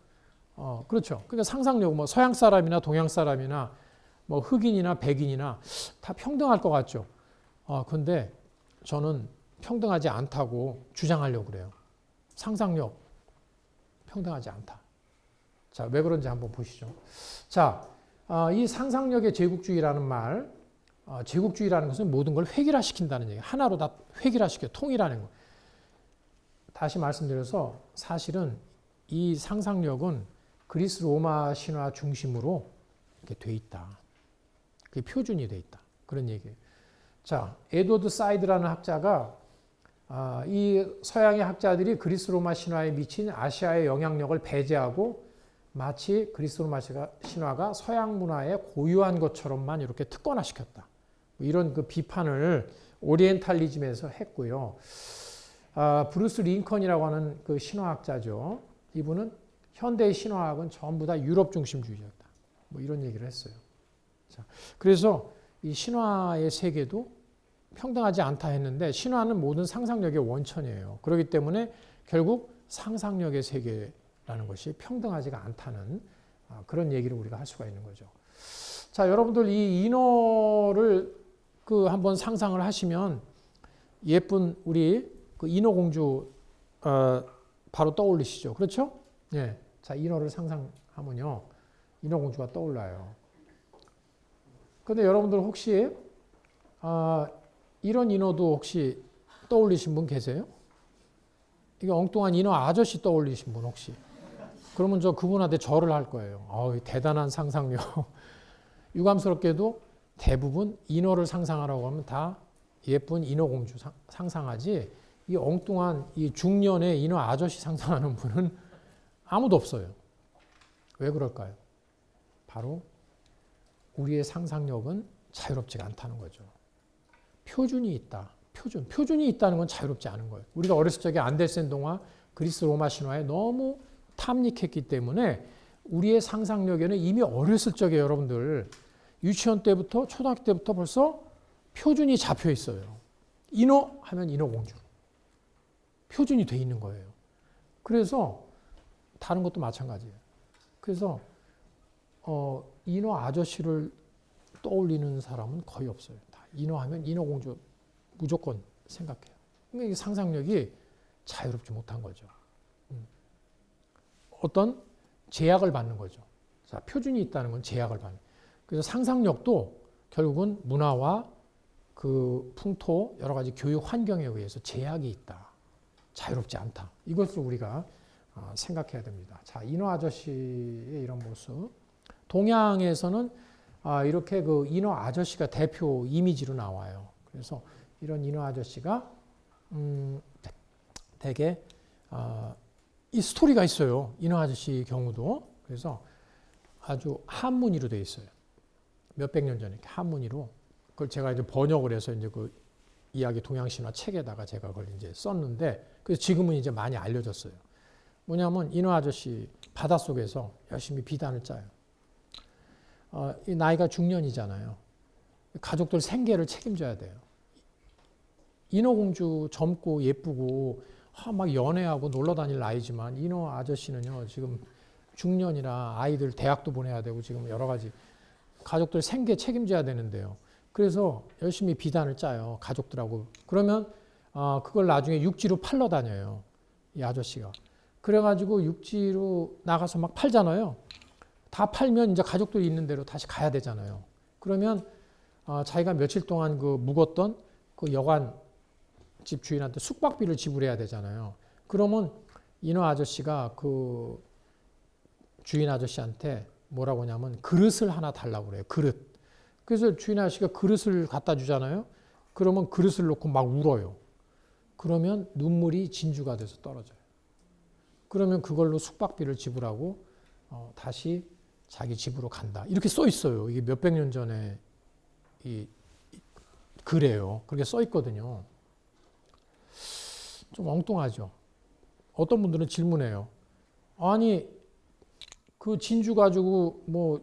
그렇죠. 그러니까 상상력, 뭐 서양 사람이나 동양 사람이나 뭐 흑인이나 백인이나 다 평등할 것 같죠. 근데 저는 평등하지 않다고 주장하려고 그래요. 상상력 평등하지 않다. 자, 왜 그런지 한번 보시죠. 자, 이 상상력의 제국주의라는 말, 제국주의라는 것은 모든 걸 획일화시킨다는 얘기. 하나로 다 획일화시켜 통일하는 거. 다시 말씀드려서 사실은 이 상상력은 그리스 로마 신화 중심으로 이렇게 돼 있다. 그게 표준이 돼 있다. 그런 얘기예요. 자, 에드워드 사이드라는 학자가 이 서양의 학자들이 그리스 로마 신화에 미친 아시아의 영향력을 배제하고 마치 그리스 로마 신화가 서양 문화에 고유한 것처럼만 이렇게 특권화시켰다. 이런 그 비판을 오리엔탈리즘에서 했고요. 브루스 링컨이라고 하는 그 신화학자죠. 이분은 현대의 신화학은 전부 다 유럽 중심주의였다. 뭐 이런 얘기를 했어요. 자, 그래서 이 신화의 세계도 평등하지 않다 했는데 신화는 모든 상상력의 원천이에요. 그렇기 때문에 결국 상상력의 세계라는 것이 평등하지가 않다는 그런 얘기를 우리가 할 수가 있는 거죠. 자, 여러분들 이 인어를 그 한번 상상을 하시면 예쁜 우리 그 인어공주 바로 떠올리시죠. 그렇죠? 예. 자, 인어를 상상하면요. 인어공주가 떠올라요. 근데 여러분들 혹시 이런 인어도 혹시 떠올리신 분 계세요? 이게 엉뚱한 인어 아저씨 떠올리신 분 혹시? 그러면 저 그분한테 절을 할 거예요. 대단한 상상력. 유감스럽게도 대부분 인어를 상상하라고 하면 다 예쁜 인어공주 상상하지 이 엉뚱한 이 중년의 인어 아저씨 상상하는 분은 아무도 없어요. 왜 그럴까요? 바로 우리의 상상력은 자유롭지가 않다는 거죠. 표준이 있다. 표준이 있다는 건 자유롭지 않은 거예요. 우리가 어렸을 적에 안데센 동화, 그리스 로마 신화에 너무 탐닉했기 때문에 우리의 상상력에는 이미 어렸을 적에 여러분들 유치원 때부터 초등학교 때부터 벌써 표준이 잡혀 있어요. 인어 하면 인어공주. 표준이 돼 있는 거예요. 그래서 다른 것도 마찬가지예요. 그래서 인어 아저씨를 떠올리는 사람은 거의 없어요. 다 인어하면 인어공주 무조건 생각해요. 그러니까 상상력이 자유롭지 못한 거죠. 어떤 제약을 받는 거죠. 자, 표준이 있다는 건 제약을 받는. 그래서 상상력도 결국은 문화와 그 풍토, 여러 가지 교육 환경에 의해서 제약이 있다. 자유롭지 않다. 이것을 우리가 생각해야 됩니다. 자, 인어 아저씨의 이런 모습. 동양에서는 이렇게 그 인어 아저씨가 대표 이미지로 나와요. 그래서 이런 인어 아저씨가 되게 이 스토리가 있어요. 인어 아저씨 경우도. 그래서 아주 한문이로 되어 있어요. 몇백 년 전에 한문이로. 그걸 제가 이제 번역을 해서 이제 그 이야기 동양신화 책에다가 제가 그걸 이제 썼는데, 그래서 지금은 이제 많이 알려졌어요. 뭐냐면 인어 아저씨 바닷속에서 열심히 비단을 짜요. 이 나이가 중년이잖아요. 가족들 생계를 책임져야 돼요. 인어공주 젊고 예쁘고 막 연애하고 놀러 다닐 나이지만 인어 아저씨는요 지금 중년이라 아이들 대학도 보내야 되고 지금 여러 가지 가족들 생계 책임져야 되는데요. 그래서 열심히 비단을 짜요. 가족들하고. 그러면 그걸 나중에 육지로 팔러 다녀요. 이 아저씨가. 그래가지고 육지로 나가서 막 팔잖아요. 다 팔면 이제 가족들이 있는 대로 다시 가야 되잖아요. 그러면 자기가 며칠 동안 그 묵었던 그 여관 집 주인한테 숙박비를 지불해야 되잖아요. 그러면 인어 아저씨가 그 주인 아저씨한테 뭐라고 하냐면 그릇을 하나 달라고 그래요. 그릇. 그래서 주인 아저씨가 그릇을 갖다 주잖아요. 그러면 그릇을 놓고 막 울어요. 그러면 눈물이 진주가 돼서 떨어져요. 그러면 그걸로 숙박비를 지불하고 다시 자기 집으로 간다. 이렇게 써 있어요. 이게 몇백 년 전에 이 글이에요. 그렇게 써 있거든요. 좀 엉뚱하죠. 어떤 분들은 질문해요. 아니 그 진주 가지고 뭐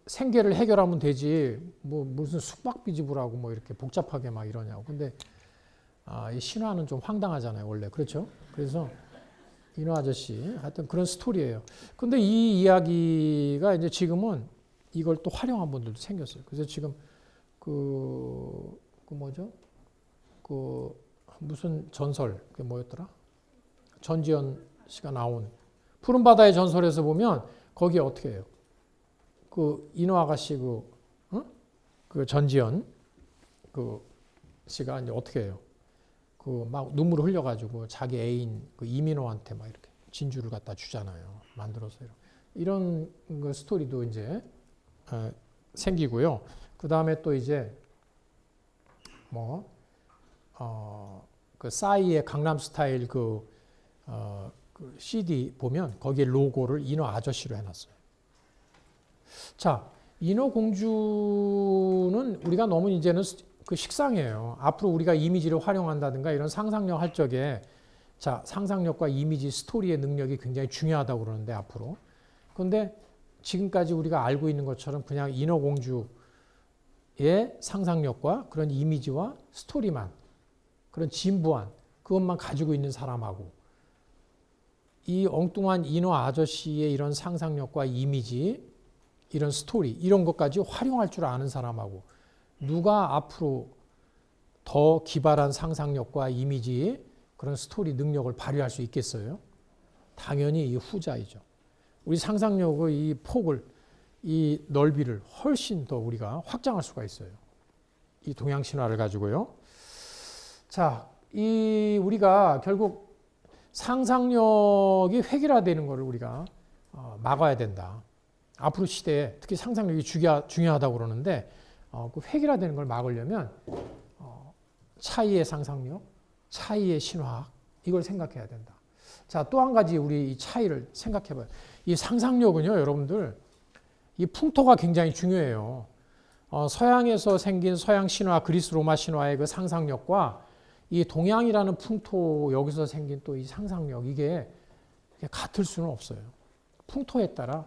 생계를 해결하면 되지 뭐 무슨 숙박비 지불하고 뭐 이렇게 복잡하게 막 이러냐고. 근데 이 신화는 좀 황당하잖아요. 원래 그렇죠. 그래서 인어 아저씨 하여튼 그런 스토리예요. 근데 이 이야기가 이제 지금은 이걸 또 활용한 분들도 생겼어요. 그래서 지금 그 뭐죠? 그 무슨 전설 그게 뭐였더라? 전지현 씨가 나온 푸른 바다의 전설에서 보면 거기에 어떻게 해요? 그 인어 아가씨 그 전지현 그 씨가 이제 어떻게 해요? 그 막 눈물을 흘려가지고 자기 애인 그 이민호한테 막 이렇게 진주를 갖다 주잖아요. 만들어서 이런 그 스토리도 이제 생기고요. 그 다음에 또 이제 그 싸이의 강남스타일 그 CD 보면 거기에 로고를 인어 아저씨로 해놨어요. 자, 인어 공주는 우리가 너무 이제는 그 식상이에요. 앞으로 우리가 이미지를 활용한다든가 이런 상상력 할 적에 자, 상상력과 이미지 스토리의 능력이 굉장히 중요하다고 그러는데 앞으로. 그런데 지금까지 우리가 알고 있는 것처럼 그냥 인어 공주의 상상력과 그런 이미지와 스토리만 그런 진부한 그것만 가지고 있는 사람하고 이 엉뚱한 인어 아저씨의 이런 상상력과 이미지 이런 스토리 이런 것까지 활용할 줄 아는 사람하고 누가 앞으로 더 기발한 상상력과 이미지 그런 스토리 능력을 발휘할 수 있겠어요? 당연히 이 후자이죠. 우리 상상력의 이 폭을 이 넓이를 훨씬 더 우리가 확장할 수가 있어요. 이 동양 신화를 가지고요. 자, 이 우리가 결국 상상력이 획일화되는 것을 우리가 막아야 된다. 앞으로 시대에 특히 상상력이 중요하다고 그러는데 그 획일화되는 걸 막으려면 차이의 상상력, 차이의 신화학 이걸 생각해야 된다. 자, 또 한 가지 우리 이 차이를 생각해 봐요. 이 상상력은요, 여러분들 이 풍토가 굉장히 중요해요. 서양에서 생긴 서양 신화, 그리스 로마 신화의 그 상상력과 이 동양이라는 풍토 여기서 생긴 또 이 상상력 이게 같을 수는 없어요. 풍토에 따라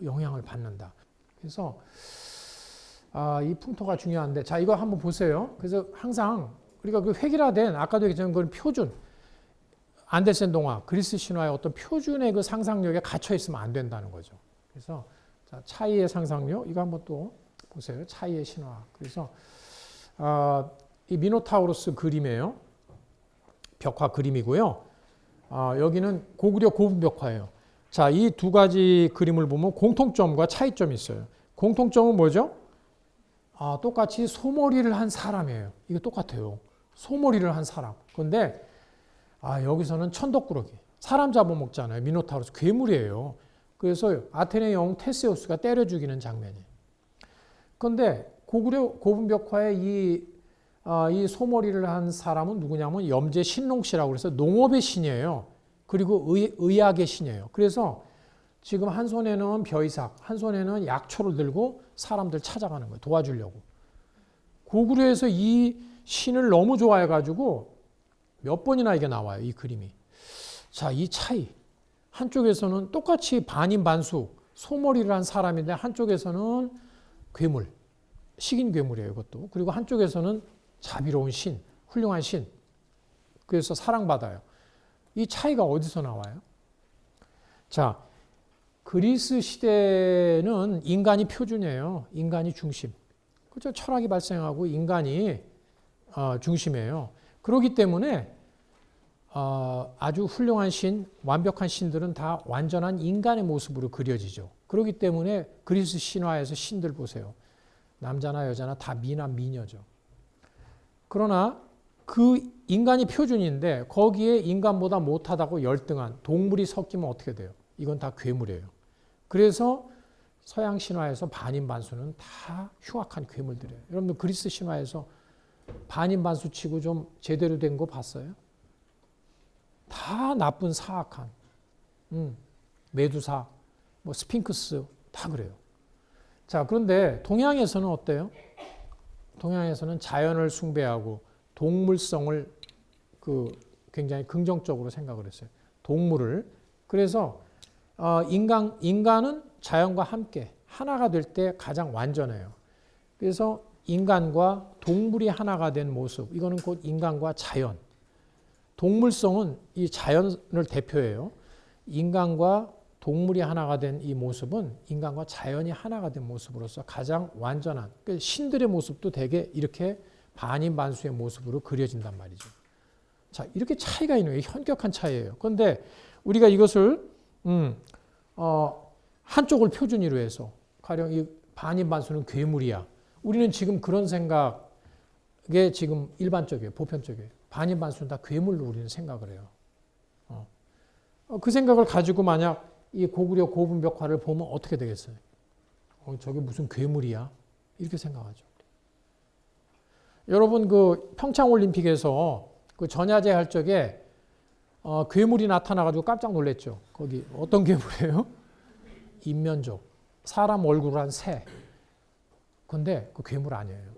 영향을 받는다. 그래서 이 풍토가 중요한데 자 이거 한번 보세요. 그래서 항상 우리가 그 획일화된 아까도 얘기했지만 그건 표준 안데센 동화 그리스 신화의 어떤 표준의 그 상상력에 갇혀 있으면 안 된다는 거죠. 그래서 자, 차이의 상상력 이거 한번 또 보세요. 차이의 신화. 그래서 이 미노타우로스 그림이에요. 벽화 그림이고요. 여기는 고구려 고분 벽화예요. 자, 이 두 가지 그림을 보면 공통점과 차이점이 있어요. 공통점은 뭐죠? 똑같이 소머리를 한 사람이에요. 이거 똑같아요. 소머리를 한 사람. 그런데 여기서는 천덕꾸러기. 사람 잡아먹잖아요. 미노타우로스 괴물이에요. 그래서 아테네 영웅 테세우스가 때려 죽이는 장면이에요. 그런데 고구려 고분 벽화의 이 소머리를 한 사람은 누구냐면 염제 신농씨라고 그래서 농업의 신이에요. 그리고 의학의 신이에요. 그래서 지금 한 손에는 벼이삭, 한 손에는 약초를 들고 사람들 찾아가는 거예요. 도와주려고. 고구려에서 이 신을 너무 좋아해가지고 몇 번이나 이게 나와요. 이 그림이. 자, 이 차이. 한쪽에서는 똑같이 반인반수, 소머리를 한 사람인데 한쪽에서는 괴물, 식인 괴물이에요. 이것도. 그리고 한쪽에서는 자비로운 신, 훌륭한 신. 그래서 사랑받아요. 이 차이가 어디서 나와요? 자, 그리스 시대는 인간이 표준이에요. 인간이 중심. 그렇죠? 철학이 발생하고 인간이 중심이에요. 그렇기 때문에 아주 훌륭한 신, 완벽한 신들은 다 완전한 인간의 모습으로 그려지죠. 그렇기 때문에 그리스 신화에서 신들 보세요. 남자나 여자나 다 미나 미녀죠. 그러나 그 인간이 표준인데 거기에 인간보다 못하다고 열등한 동물이 섞이면 어떻게 돼요? 이건 다 괴물이에요. 그래서 서양 신화에서 반인반수는 다 흉악한 괴물들이에요. 여러분들 그리스 신화에서 반인반수 치고 좀 제대로 된 거 봤어요? 다 나쁜 사악한 메두사, 뭐 스핑크스 다 그래요. 자, 그런데 동양에서는 어때요? 동양에서는 자연을 숭배하고 동물성을 굉장히 긍정적으로 생각을 했어요. 동물을. 그래서 인간은 자연과 함께 하나가 될 때 가장 완전해요. 그래서 인간과 동물이 하나가 된 모습, 이거는 곧 인간과 자연. 동물성은 이 자연을 대표해요. 인간과 동물이 하나가 된 이 모습은 인간과 자연이 하나가 된 모습으로서 가장 완전한 신들의 모습도 되게 이렇게 반인반수의 모습으로 그려진단 말이죠. 자, 이렇게 차이가 있는 게 현격한 차이예요. 그런데 우리가 이것을 한쪽을 표준으로 해서 가령 이 반인반수는 괴물이야. 우리는 지금 그런 생각에 지금 일반적이에요. 보편적이에요. 반인반수는 다 괴물로 우리는 생각을 해요. 그 생각을 가지고 만약 이 고구려 고분 벽화를 보면 어떻게 되겠어요? 저게 무슨 괴물이야? 이렇게 생각하죠. 여러분 그 평창 올림픽에서 그 전야제 할 적에 괴물이 나타나가지고 깜짝 놀랐죠. 거기 어떤 괴물이에요? 인면족. 사람 얼굴을 한 새. 근데 그 괴물 아니에요.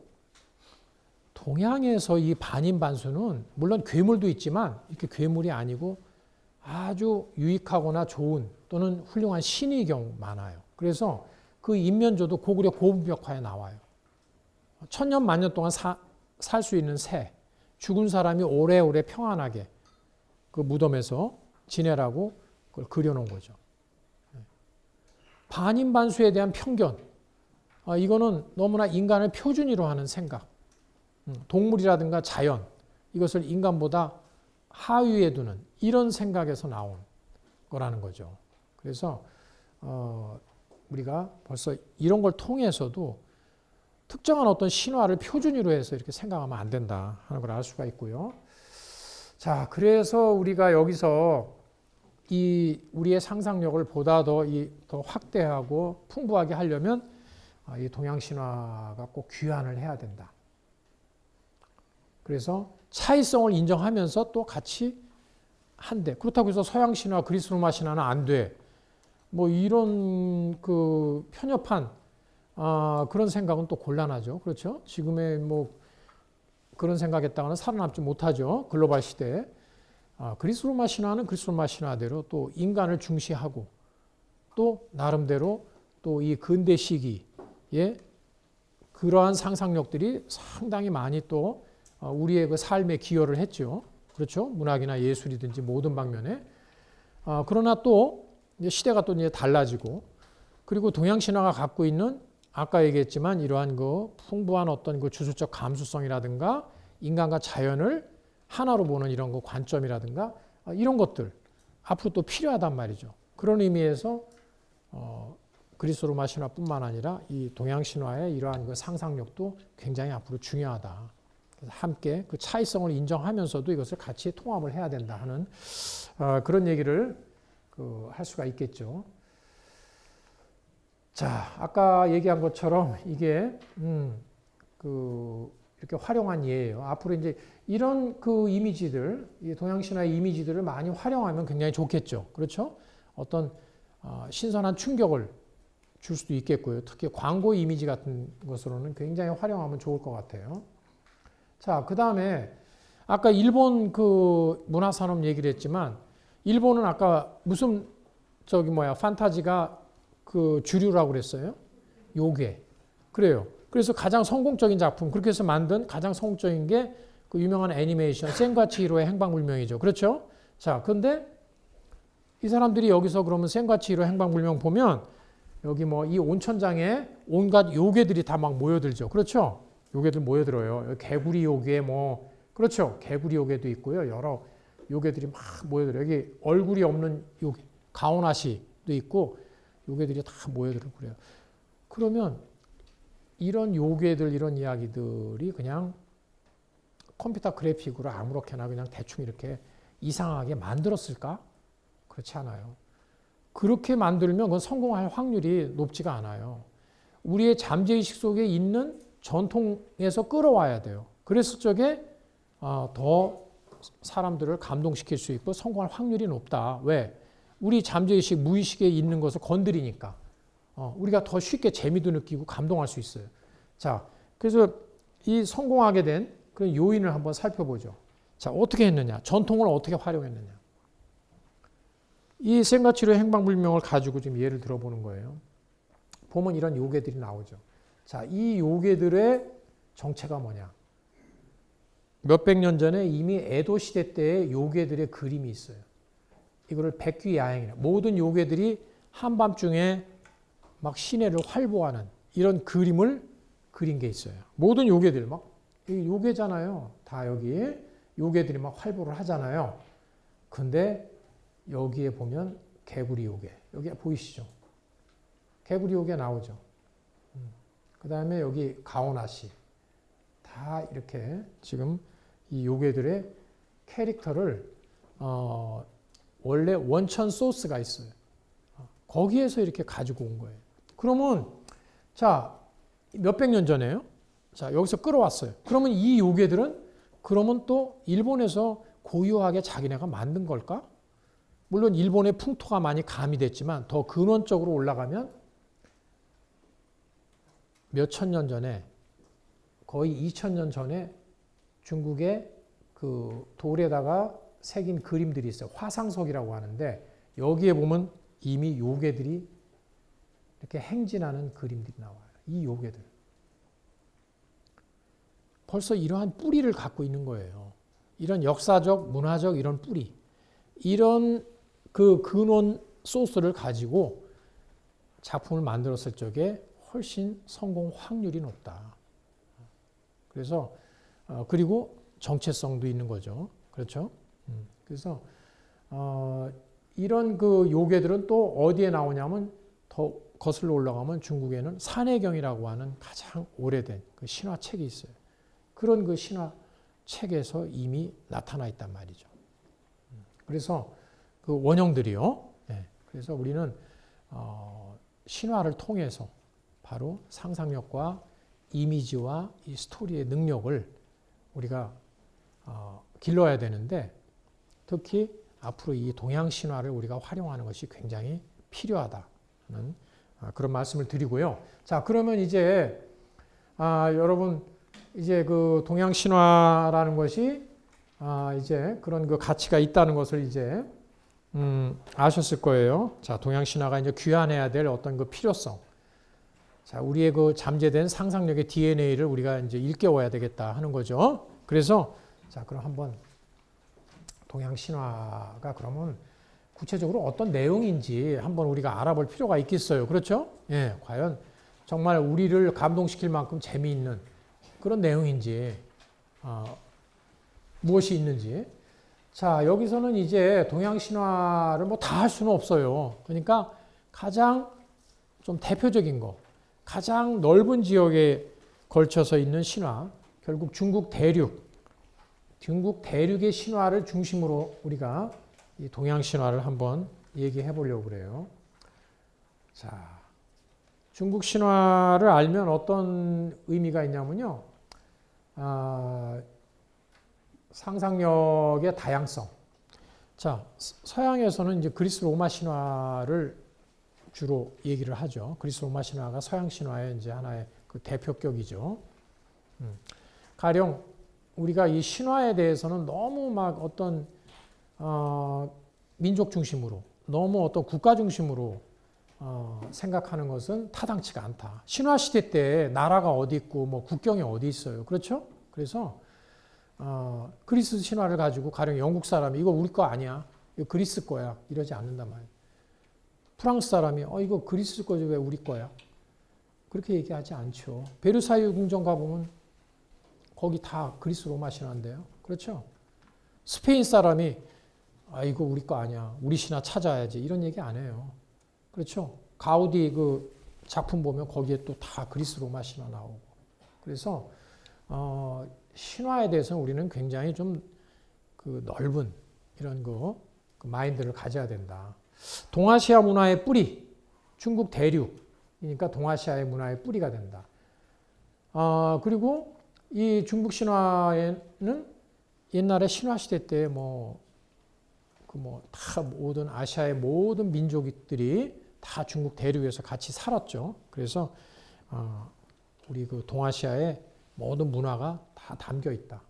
동양에서 이 반인반수는 물론 괴물도 있지만 이렇게 괴물이 아니고 아주 유익하거나 좋은 또는 훌륭한 신의 경우 많아요. 그래서 그 인면조도 고구려 고분벽화에 나와요. 천년 만년 동안 살 수 있는 새, 죽은 사람이 오래오래 평안하게 그 무덤에서 지내라고 그걸 그려놓은 거죠. 반인반수에 대한 편견, 이거는 너무나 인간을 표준으로 하는 생각, 동물이라든가 자연, 이것을 인간보다 하위에 두는 이런 생각에서 나온 거라는 거죠. 그래서 우리가 벌써 이런 걸 통해서도 특정한 어떤 신화를 표준으로 해서 이렇게 생각하면 안 된다 하는 걸 알 수가 있고요. 자, 그래서 우리가 여기서 이 우리의 상상력을 보다 더 확대하고 풍부하게 하려면 이 동양 신화가 꼭 귀환을 해야 된다. 그래서 차이성을 인정하면서 또 같이 한대. 그렇다고 해서 서양 신화, 그리스 로마 신화는 안 돼. 뭐 이런 그 편협한 그런 생각은 또 곤란하죠. 그렇죠? 지금의 뭐 그런 생각했다가는 살아남지 못하죠. 글로벌 시대에. 그리스 로마 신화는 그리스 로마 신화대로 또 인간을 중시하고 또 나름대로 또 이 근대 시기에 그러한 상상력들이 상당히 많이 또 우리의 그 삶에 기여를 했죠. 그렇죠? 문학이나 예술이든지 모든 방면에. 그러나 또 시대가 또 이제 달라지고 그리고 동양 신화가 갖고 있는 아까 얘기했지만 이러한 그 풍부한 어떤 그 주술적 감수성이라든가 인간과 자연을 하나로 보는 이런 그 관점이라든가 이런 것들 앞으로 또 필요하단 말이죠. 그런 의미에서 그리스 로마 신화뿐만 아니라 이 동양 신화의 이러한 그 상상력도 굉장히 앞으로 중요하다. 그래서 함께 그 차이성을 인정하면서도 이것을 같이 통합을 해야 된다 하는 그런 얘기를 할 수가 있겠죠. 자, 아까 얘기한 것처럼 이게 이렇게 활용한 예예요. 앞으로 이제 이런 그 이미지들, 이 동양 신화의 이미지들을 많이 활용하면 굉장히 좋겠죠. 그렇죠? 어떤 신선한 충격을 줄 수도 있겠고요. 특히 광고 이미지 같은 것으로는 굉장히 활용하면 좋을 것 같아요. 자, 그 다음에 아까 일본 그 문화산업 얘기를 했지만 일본은 아까 무슨 판타지가 그 주류라고 그랬어요? 요괴. 그래요. 그래서 가장 성공적인 작품, 그렇게 해서 만든 가장 성공적인 게 그 유명한 애니메이션 센과 치히로의 행방불명이죠. 그렇죠? 자, 근데 이 사람들이 여기서 그러면 센과 치히로 행방불명 보면 여기 뭐 이 온천장에 온갖 요괴들이 다 막 모여들죠. 그렇죠? 요괴들 모여들어요. 여기 개구리 요괴 뭐 그렇죠? 개구리 요괴도 있고요. 여러 요괴들이 막 모여들어요. 여기 얼굴이 없는 요괴, 가오나시도 있고 요괴들이 다 모여들고 그래요. 그러면 이런 요괴들 이런 이야기들이 그냥 컴퓨터 그래픽으로 아무렇게나 그냥 대충 이렇게 이상하게 만들었을까? 그렇지 않아요. 그렇게 만들면 그건 성공할 확률이 높지가 않아요. 우리의 잠재의식 속에 있는 전통에서 끌어와야 돼요. 그랬을 적에 더 사람들을 감동시킬 수 있고 성공할 확률이 높다. 왜? 우리 잠재의식, 무의식에 있는 것을 건드리니까 우리가 더 쉽게 재미도 느끼고 감동할 수 있어요. 자, 그래서 이 성공하게 된 그런 요인을 한번 살펴보죠. 자, 어떻게 했느냐? 전통을 어떻게 활용했느냐? 이 센과 치히로의 행방불명을 가지고 지금 예를 들어보는 거예요. 보면 이런 요괴들이 나오죠. 자, 이 요괴들의 정체가 뭐냐? 몇백 년 전에 이미 에도 시대 때의 요괴들의 그림이 있어요. 이거를 백귀야행이라. 모든 요괴들이 한밤중에 막 시내를 활보하는 이런 그림을 그린 게 있어요. 모든 요괴들 막 요괴잖아요. 다 여기 요괴들이 막 활보를 하잖아요. 근데 여기에 보면 개구리 요괴. 여기 보이시죠? 개구리 요괴 나오죠. 그 다음에 여기 가오나시. 다 이렇게 지금 이 요괴들의 캐릭터를 원래 원천 소스가 있어요. 거기에서 이렇게 가지고 온 거예요. 그러면 자, 몇백 년 전에요. 자, 여기서 끌어왔어요. 그러면 이 요괴들은 그러면 또 일본에서 고유하게 자기네가 만든 걸까? 물론 일본의 풍토가 많이 가미됐지만 더 근원적으로 올라가면 몇천 년 전에 거의 2000년 전에 중국의 그 돌에다가 새긴 그림들이 있어요. 화상석이라고 하는데 여기에 보면 이미 요괴들이 이렇게 행진하는 그림들이 나와요. 이 요괴들. 벌써 이러한 뿌리를 갖고 있는 거예요. 이런 역사적, 문화적 이런 뿌리. 이런 그 근원 소스를 가지고 작품을 만들었을 적에 훨씬 성공 확률이 높다. 그래서 그리고 정체성도 있는 거죠. 그렇죠? 그래서 이런 그 요괴들은 또 어디에 나오냐면 더 거슬러 올라가면 중국에는 산해경이라고 하는 가장 오래된 그 신화책이 있어요. 그런 그 신화책에서 이미 나타나 있단 말이죠. 그래서 그 원형들이요. 네. 그래서 우리는 신화를 통해서 바로 상상력과 이미지와 이 스토리의 능력을 우리가 길러야 되는데 특히 앞으로 이 동양 신화를 우리가 활용하는 것이 굉장히 필요하다는 그런 말씀을 드리고요. 자, 그러면 이제 여러분 이제 그 동양 신화라는 것이 이제 그런 그 가치가 있다는 것을 이제 아셨을 거예요. 자, 동양 신화가 이제 귀환해야 될 어떤 그 필요성. 자, 우리의 그 잠재된 상상력의 DNA를 우리가 이제 일깨워야 되겠다 하는 거죠. 그래서 자, 그럼 한번 동양 신화가 그러면 구체적으로 어떤 내용인지 한번 우리가 알아볼 필요가 있겠어요. 그렇죠? 예, 과연 정말 우리를 감동시킬 만큼 재미있는 그런 내용인지 무엇이 있는지. 자, 여기서는 이제 동양 신화를 뭐 다 할 수는 없어요. 그러니까 가장 좀 대표적인 거, 가장 넓은 지역에 걸쳐서 있는 신화, 결국 중국 대륙의 신화를 중심으로 우리가 이 동양 신화를 한번 얘기해 보려고 그래요. 자, 중국 신화를 알면 어떤 의미가 있냐면요. 상상력의 다양성. 자, 서양에서는 이제 그리스 로마 신화를 주로 얘기를 하죠. 그리스 로마 신화가 서양 신화의 이제 하나의 그 대표격이죠. 가령 우리가 이 신화에 대해서는 너무 막 어떤 민족 중심으로, 너무 어떤 국가 중심으로 생각하는 것은 타당치가 않다. 신화 시대 때 나라가 어디 있고 뭐 국경이 어디 있어요. 그렇죠? 그래서 그리스 신화를 가지고 가령 영국 사람이 이거 우리 거 아니야. 이거 그리스 거야. 이러지 않는단 말이에요. 프랑스 사람이 이거 그리스 거지 왜 우리 거야? 그렇게 얘기하지 않죠. 베르사유 궁전 가보면 거기 다 그리스 로마 신화인데요. 그렇죠? 스페인 사람이 이거 우리 거 아니야. 우리 신화 찾아야지. 이런 얘기 안 해요. 그렇죠? 가우디 그 작품 보면 거기에 또 다 그리스 로마 신화 나오고. 그래서 신화에 대해서는 우리는 굉장히 좀 그 넓은 이런 그 마인드를 가져야 된다. 동아시아 문화의 뿌리, 중국 대륙이니까 동아시아의 문화의 뿌리가 된다. 그리고 이 중국 신화에는 옛날에 신화 시대 때 다 모든 아시아의 모든 민족들이 다 중국 대륙에서 같이 살았죠. 그래서 우리 그 동아시아의 모든 문화가 다 담겨 있다.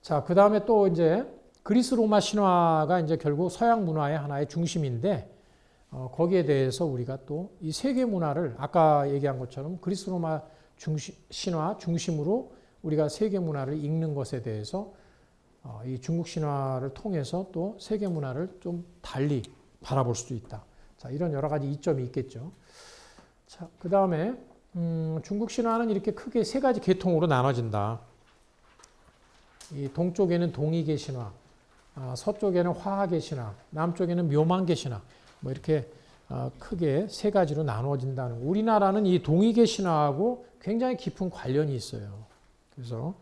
자, 그 다음에 또 이제 그리스 로마 신화가 이제 결국 서양 문화의 하나의 중심인데 거기에 대해서 우리가 또 이 세계 문화를 아까 얘기한 것처럼 그리스 로마 신화 중심으로 우리가 세계 문화를 읽는 것에 대해서 이 중국 신화를 통해서 또 세계 문화를 좀 달리 바라볼 수도 있다. 자, 이런 여러 가지 이점이 있겠죠. 자, 그 다음에 중국 신화는 이렇게 크게 세 가지 계통으로 나눠진다. 이 동쪽에는 동이계 신화, 서쪽에는 화하계 신화, 남쪽에는 묘만계 신화, 뭐 이렇게 크게 세 가지로 나눠진다는 거. 우리나라는 이 동이계 신화하고 굉장히 깊은 관련이 있어요. 그래서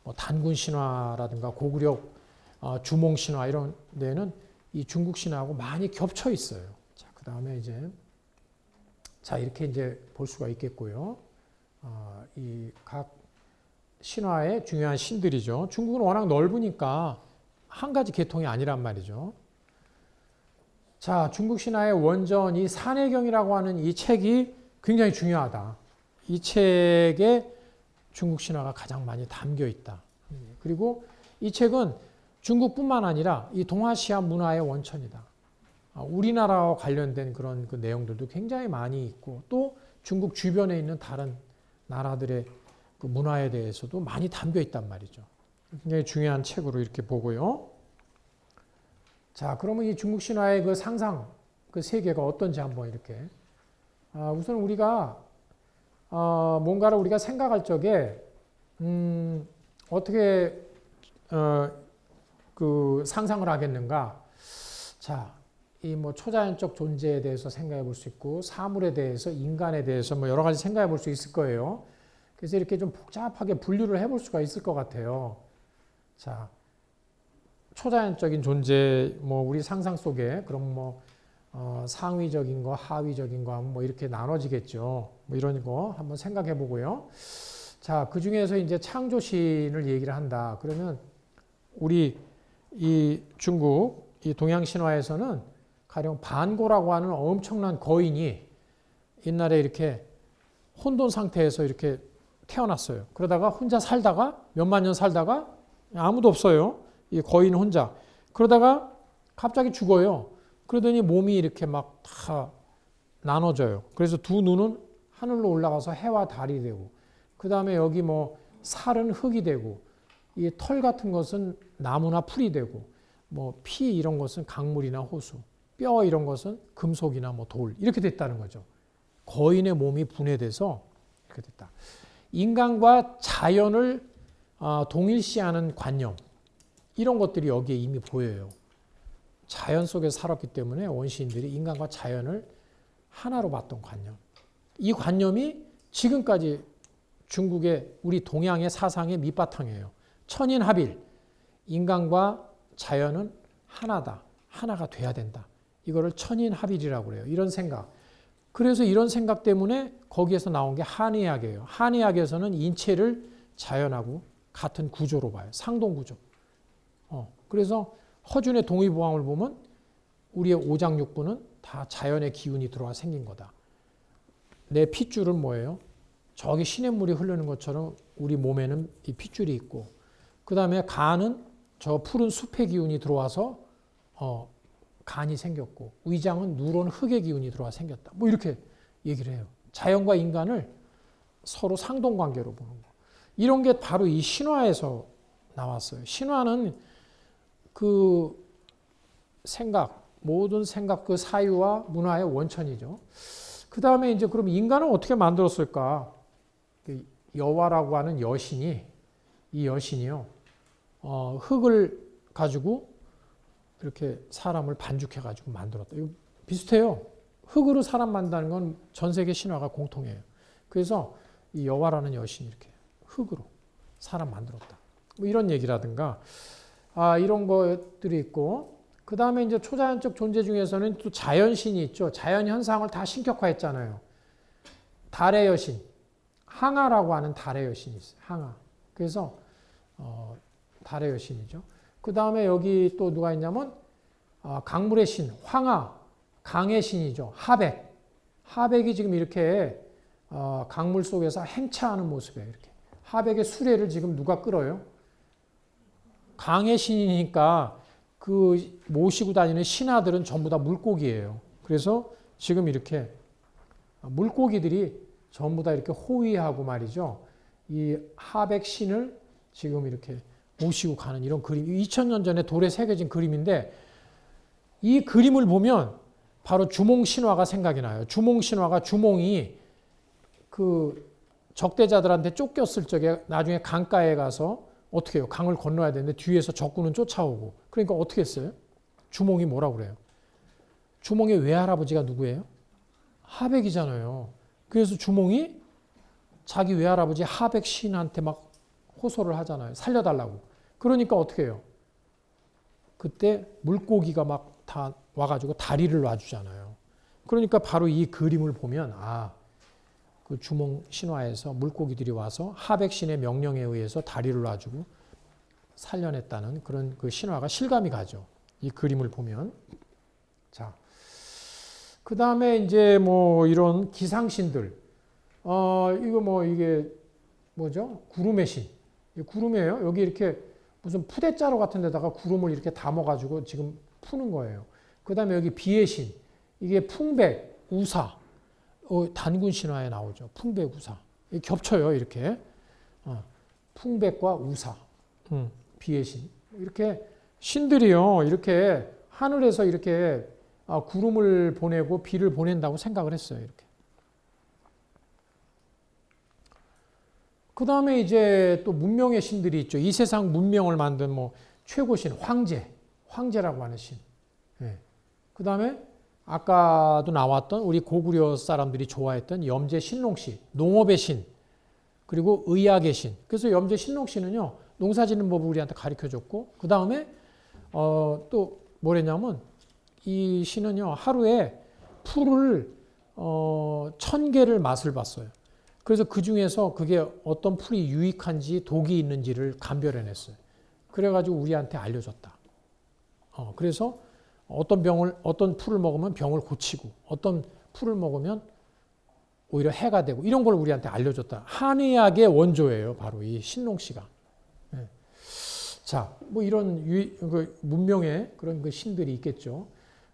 뭐 단군 신화라든가 고구려 주몽 신화 이런 데는 이 중국 신화하고 많이 겹쳐 있어요. 자, 그 다음에 이제 이렇게 이제 볼 수가 있겠고요. 이 각 신화의 중요한 신들이죠. 중국은 워낙 넓으니까 한 가지 계통이 아니란 말이죠. 자, 중국 신화의 원전 이 산해경이라고 하는 이 책이 굉장히 중요하다. 이 책에 중국 신화가 가장 많이 담겨 있다. 그리고 이 책은 중국뿐만 아니라 이 동아시아 문화의 원천이다. 우리나라와 관련된 그런 그 내용들도 굉장히 많이 있고 또 중국 주변에 있는 다른 나라들의 그 문화에 대해서도 많이 담겨 있단 말이죠. 굉장히 중요한 책으로 이렇게 보고요. 자, 그러면 이 중국 신화의 그 상상, 그 세계가 어떤지 한번 이렇게. 우선 우리가 뭔가를 우리가 생각할 적에 어떻게 그 상상을 하겠는가? 자, 이 뭐 초자연적 존재에 대해서 생각해 볼 수 있고 사물에 대해서 인간에 대해서 뭐 여러 가지 생각해 볼 수 있을 거예요. 그래서 이렇게 좀 복잡하게 분류를 해볼 수가 있을 것 같아요. 자, 초자연적인 존재, 뭐 우리 상상 속에 그럼 뭐 상위적인 거, 하위적인 거 뭐 이렇게 나눠지겠죠. 뭐 이런 거 한번 생각해 보고요. 자, 그 중에서 이제 창조신을 얘기를 한다. 그러면 우리 이 중국 이 동양 신화에서는 가령 반고라고 하는 엄청난 거인이 옛날에 이렇게 혼돈 상태에서 이렇게 태어났어요. 그러다가 혼자 살다가 몇만 년 살다가 아무도 없어요. 이 거인 혼자. 그러다가 갑자기 죽어요. 그러더니 몸이 이렇게 막 다 나눠져요. 그래서 두 눈은 하늘로 올라가서 해와 달이 되고 그 다음에 여기 뭐 살은 흙이 되고 이 털 같은 것은 나무나 풀이 되고 뭐 피 이런 것은 강물이나 호수, 뼈 이런 것은 금속이나 뭐 돌 이렇게 됐다는 거죠. 거인의 몸이 분해돼서 이렇게 됐다. 인간과 자연을 동일시하는 관념 이런 것들이 여기에 이미 보여요. 자연 속에 살았기 때문에 원시인들이 인간과 자연을 하나로 봤던 관념. 이 관념이 지금까지 중국의 우리 동양의 사상의 밑바탕이에요. 천인합일, 인간과 자연은 하나다. 하나가 돼야 된다. 이거를 천인합일이라고 그래요. 이런 생각. 그래서 이런 생각 때문에 거기에서 나온 게 한의학이에요. 한의학에서는 인체를 자연하고 같은 구조로 봐요. 상동구조. 그래서 허준의 동의보감을 보면 우리의 오장육부는 다 자연의 기운이 들어와 생긴 거다. 내 핏줄은 뭐예요? 저기 시냇물이 흐르는 것처럼 우리 몸에는 이 핏줄이 있고 그 다음에 간은 저 푸른 숲의 기운이 들어와서 간이 생겼고 위장은 누런 흙의 기운이 들어와 생겼다. 뭐 이렇게 얘기를 해요. 자연과 인간을 서로 상동관계로 보는 거. 이런 게 바로 이 신화에서 나왔어요. 신화는 그 생각, 모든 생각 그 사유와 문화의 원천이죠. 그 다음에 이제 그럼 인간은 어떻게 만들었을까? 여화라고 하는 여신이, 이 여신이요, 흙을 가지고 이렇게 사람을 반죽해가지고 만들었다. 이거 비슷해요. 흙으로 사람 만든다는 건 전 세계 신화가 공통이에요. 그래서 이 여화라는 여신이 이렇게 흙으로 사람 만들었다. 뭐 이런 얘기라든가, 이런 것들이 있고, 그 다음에 이제 초자연적 존재 중에서는 또 자연신이 있죠. 자연 현상을 다 신격화했잖아요. 달의 여신, 항아라고 하는 달의 여신이 있어요. 항아. 그래서 달의 여신이죠. 그 다음에 여기 또 누가 있냐면 강물의 신, 황하, 강의 신이죠. 하백. 하백이 지금 이렇게 강물 속에서 행차하는 모습이에요. 이렇게. 하백의 수레를 지금 누가 끌어요? 강의 신이니까 그 모시고 다니는 신하들은 전부 다 물고기예요. 그래서 지금 이렇게 물고기들이 전부 다 이렇게 호위하고 말이죠. 이 하백 신을 지금 이렇게 모시고 가는 이런 그림. 2000년 전에 돌에 새겨진 그림인데 이 그림을 보면 바로 주몽 신화가 생각이 나요. 주몽 신화가 주몽이 그 적대자들한테 쫓겼을 적에 나중에 강가에 가서 어떻게 해요? 강을 건너야 되는데 뒤에서 적군은 쫓아오고. 그러니까 어떻게 했어요? 주몽이 뭐라고 그래요? 주몽의 외할아버지가 누구예요? 하백이잖아요. 그래서 주몽이 자기 외할아버지 하백 신한테 막 호소를 하잖아요. 살려달라고. 그러니까 어떻게 해요? 그때 물고기가 막 다 와가지고 다리를 놔주잖아요. 그러니까 바로 이 그림을 보면 그 주몽 신화에서 물고기들이 와서 하백신의 명령에 의해서 다리를 놔주고 살려냈다는 그런 그 신화가 실감이 가죠. 이 그림을 보면. 자, 그 다음에 이제 뭐 이런 기상신들. 이거 뭐 이게 뭐죠? 구름의 신. 구름이에요. 여기 이렇게 무슨 푸대자루 같은 데다가 구름을 이렇게 담아가지고 지금 푸는 거예요. 그 다음에 여기 비의 신. 이게 풍백, 우사. 단군 신화에 나오죠. 풍백, 우사. 겹쳐요. 이렇게. 풍백과 우사. 비의 신. 이렇게 신들이요. 이렇게 하늘에서 이렇게 구름을 보내고 비를 보낸다고 생각을 했어요. 이렇게. 그 다음에 이제 또 문명의 신들이 있죠. 이 세상 문명을 만든 뭐 최고신, 황제라고 하는 신. 네. 그 다음에 아까도 나왔던 우리 고구려 사람들이 좋아했던 염제 신농씨, 농업의 신, 그리고 의학의 신. 그래서 염제 신농씨는요, 농사 짓는 법을 우리한테 가르쳐 줬고, 그 다음에 또 뭐랬냐면 이 신은요, 하루에 풀을 1000개를 맛을 봤어요. 그래서 그 중에서 그게 어떤 풀이 유익한지 독이 있는지를 감별해냈어요. 그래가지고 우리한테 알려줬다. 그래서 어떤 풀을 먹으면 병을 고치고, 어떤 풀을 먹으면 오히려 해가 되고, 이런 걸 우리한테 알려줬다. 한의학의 원조예요. 바로 이 신농씨가. 네. 자, 뭐 이런 문명의 그런 그 신들이 있겠죠.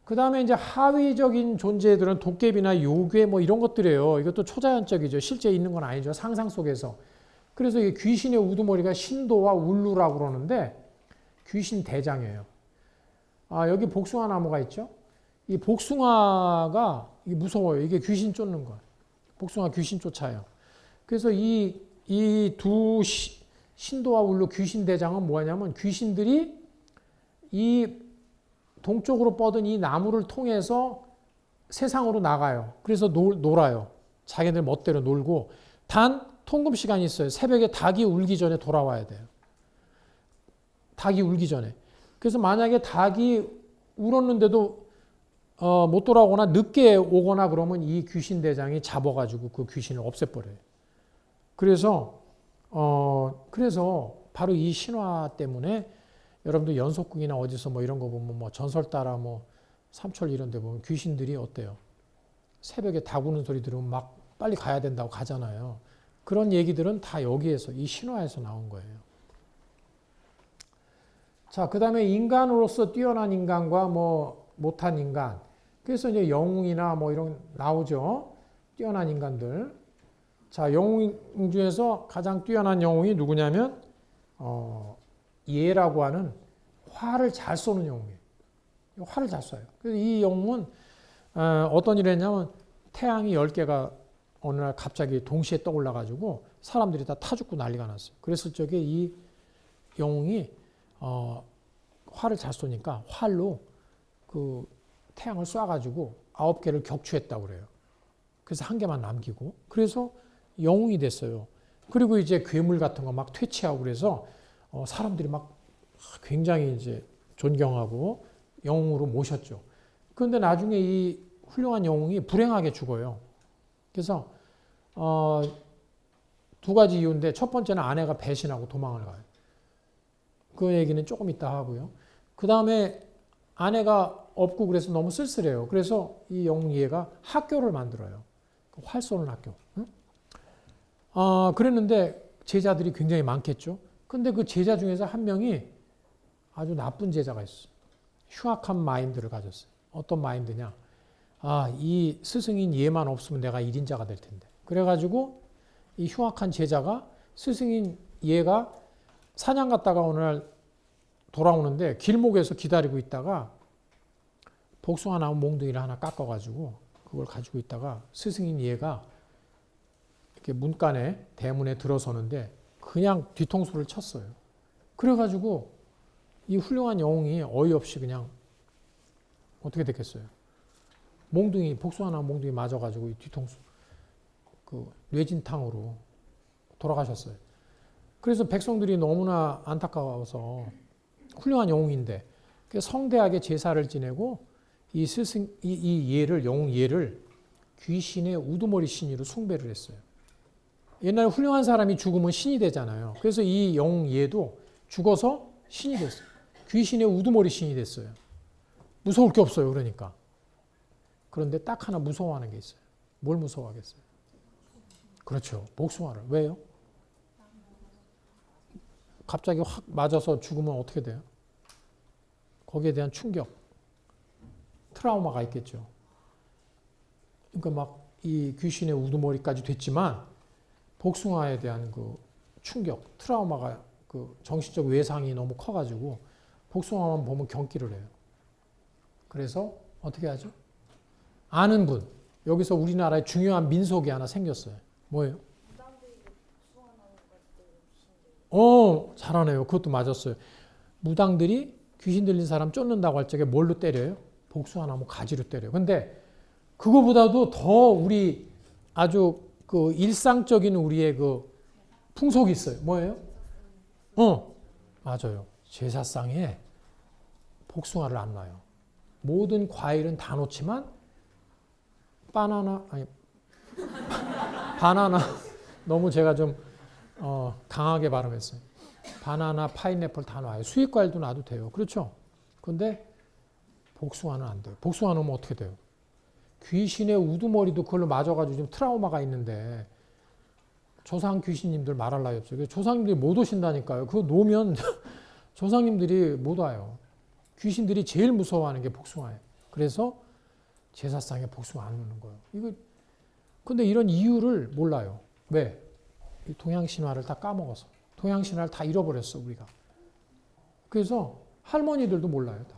그 다음에 이제 하위적인 존재들은 도깨비나 요괴 뭐 이런 것들이에요. 이것도 초자연적이죠. 실제 있는 건 아니죠. 상상 속에서. 그래서 이 귀신의 우두머리가 신도와 울루라고 그러는데 귀신 대장이에요. 여기 복숭아 나무가 있죠. 이 복숭아가 이게 무서워요. 이게 귀신 쫓는 거예요. 복숭아 귀신 쫓아요. 그래서 이 두 신도와 울루 귀신 대장은 뭐냐면 귀신들이 이 동쪽으로 뻗은 이 나무를 통해서 세상으로 나가요. 그래서 놀아요. 자기들 멋대로 놀고 단 통금 시간이 있어요. 새벽에 닭이 울기 전에 돌아와야 돼요. 닭이 울기 전에. 그래서 만약에 닭이 울었는데도 못 돌아오거나 늦게 오거나 그러면 이 귀신 대장이 잡아가지고 그 귀신을 없애버려요. 그래서 바로 이 신화 때문에 여러분들 연속극이나 어디서 뭐 이런 거 보면 뭐 전설 따라 뭐 삼철 이런 데 보면 귀신들이 어때요? 새벽에 닭 우는 소리 들으면 막 빨리 가야 된다고 가잖아요. 그런 얘기들은 다 여기에서 이 신화에서 나온 거예요. 자, 그 다음에 인간으로서 뛰어난 인간과 뭐 못한 인간. 그래서 이제 영웅이나 뭐 이런 나오죠. 뛰어난 인간들. 자, 영웅 중에서 가장 뛰어난 영웅이 누구냐면 예라고 하는 활을 잘 쏘는 영웅이에요. 활을 잘 쏴요. 그래서 이 영웅은 어떤 일을 했냐면 태양이 10개가 어느 날 갑자기 동시에 떠올라가지고 사람들이 다 타 죽고 난리가 났어요. 그랬을 적에 이 영웅이 활을 잘 쏘니까 활로 그 태양을 쏴가지고 9개를 격추했다고 그래요. 그래서 1개만 남기고 그래서 영웅이 됐어요. 그리고 이제 괴물 같은 거 막 퇴치하고 그래서 사람들이 막 굉장히 이제 존경하고 영웅으로 모셨죠. 그런데 나중에 이 훌륭한 영웅이 불행하게 죽어요. 그래서 두 가지 이유인데 첫 번째는 아내가 배신하고 도망을 가요. 그 얘기는 조금 이따 하고요. 그 다음에 아내가 없고 그래서 너무 쓸쓸해요. 그래서 이 영웅 이해가 학교를 만들어요. 활 쏘는 학교. 응? 그랬는데 제자들이 굉장히 많겠죠. 근데 그 제자 중에서 한 명이 아주 나쁜 제자가 있어요. 흉악한 마인드를 가졌어요. 어떤 마인드냐. 이 스승인 얘만 없으면 내가 1인자가 될 텐데. 그래가지고 이 흉악한 제자가 스승인 얘가 사냥 갔다가 어느 날 돌아오는데 길목에서 기다리고 있다가 복숭아 나무 몽둥이를 하나 깎아가지고 그걸 가지고 있다가 스승인 얘가 이렇게 문간에 대문에 들어서는데 그냥 뒤통수를 쳤어요. 그래가지고 이 훌륭한 영웅이 어이없이 그냥 어떻게 됐겠어요? 복숭아 나무 몽둥이 맞아가지고 이 뒤통수 그 뇌진탕으로 돌아가셨어요. 그래서 백성들이 너무나 안타까워서 훌륭한 영웅인데 성대하게 제사를 지내고 이 영웅 예를 귀신의 우두머리 신이로 숭배를 했어요. 옛날에 훌륭한 사람이 죽으면 신이 되잖아요. 그래서 이 영예도 죽어서 신이 됐어요. 귀신의 우두머리 신이 됐어요. 무서울 게 없어요. 그러니까. 그런데 딱 하나 무서워하는 게 있어요. 뭘 무서워하겠어요? 그렇죠. 복숭아를. 왜요? 갑자기 확 맞아서 죽으면 어떻게 돼요? 거기에 대한 충격, 트라우마가 있겠죠. 그러니까 막 이 귀신의 우두머리까지 됐지만 복숭아에 대한 그 충격, 트라우마가 그 정신적 외상이 너무 커가지고 복숭아만 보면 경기를 해요. 그래서 어떻게 하죠? 아는 분, 여기서 우리나라에 중요한 민속이 하나 생겼어요. 뭐예요? 잘하네요. 그것도 맞았어요. 무당들이 귀신 들린 사람 쫓는다고 할 적에 뭘로 때려요? 복숭아나무 가지로 때려요. 근데 그거보다도 더 우리 아주 그 일상적인 우리의 그 풍속이 있어요. 뭐예요? 맞아요. 제사상에 복숭아를 안 놔요. 모든 과일은 다 놓지만 바나나 너무 제가 좀 강하게 발음했어요. 바나나, 파인애플 다 놔요. 수입 과일도 놔도 돼요. 그렇죠? 근데 복숭아는 안 돼요. 복숭아 넣으면 어떻게 돼요? 귀신의 우두머리도 그걸로 맞아가지고 좀 트라우마가 있는데 조상 귀신님들 말할 나위 없어요. 조상님들이 못 오신다니까요. 그거 놓으면 조상님들이 못 와요. 귀신들이 제일 무서워하는 게 복숭아예요. 그래서 제사상에 복숭아 안 넣는 거예요. 근데 이런 이유를 몰라요. 왜? 동양 신화를 다 까먹어서. 동양 신화를 다 잃어버렸어, 우리가. 그래서 할머니들도 몰라요, 다.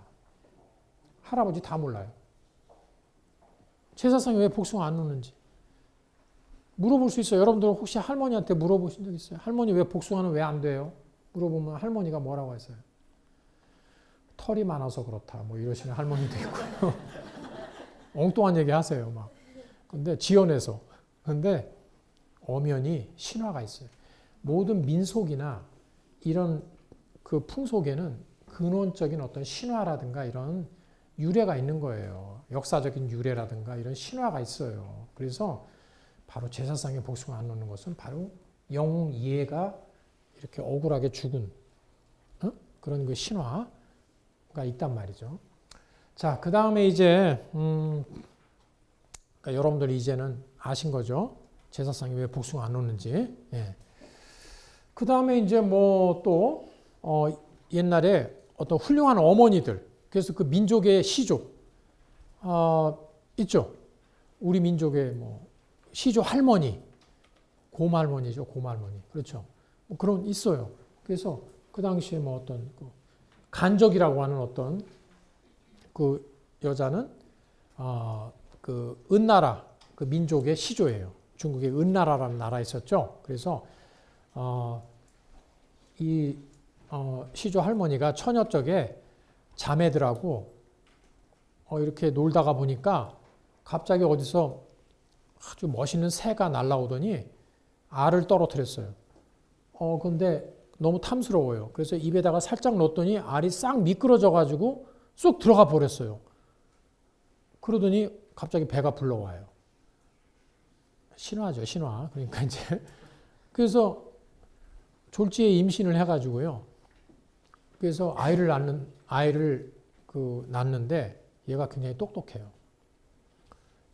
할아버지 다 몰라요. 제사상에 왜 복숭아 안 넣는지. 물어볼 수 있어요. 여러분들 혹시 할머니한테 물어보신 적 있어요? 할머니 왜 복숭아는 왜 안 돼요? 물어보면 할머니가 뭐라고 했어요? 털이 많아서 그렇다. 뭐 이러시는 할머니도 있고요. 엉뚱한 얘기 하세요, 막. 근데 지어내서. 근데 엄연히 신화가 있어요. 모든 민속이나 이런 그 풍속에는 근원적인 어떤 신화라든가 이런 유래가 있는 거예요. 역사적인 유래라든가 이런 신화가 있어요. 그래서 바로 제사상에 복숭아 안 넣는 것은 바로 영예가 이렇게 억울하게 죽은 그런 그 신화가 있단 말이죠. 자, 그 다음에 이제 그러니까 여러분들이 이제는 아신 거죠. 제사상에 왜 복숭아 안 넣는지. 예. 그 다음에 이제 뭐 또 옛날에 어떤 훌륭한 어머니들, 그래서 그 민족의 시조 있죠. 우리 민족의 뭐 시조 할머니, 고말머니죠, 고말머니. 그렇죠. 뭐 그런 있어요. 그래서 그 당시에 뭐 어떤 그 간적이라고 하는 어떤 그 여자는 그 은나라 그 민족의 시조예요. 중국에 은나라라는 나라 있었죠. 그래서 이 시조 할머니가 처녀 쪽에 자매들하고 이렇게 놀다가 보니까 갑자기 어디서 아주 멋있는 새가 날아오더니 알을 떨어뜨렸어요. 근데 너무 탐스러워요. 그래서 입에다가 살짝 넣었더니 알이 싹 미끄러져가지고 쑥 들어가 버렸어요. 그러더니 갑자기 배가 불러와요. 신화죠, 신화. 그러니까 이제 그래서 졸지에 임신을 해가지고요. 그래서 아이를 낳는데 얘가 굉장히 똑똑해요.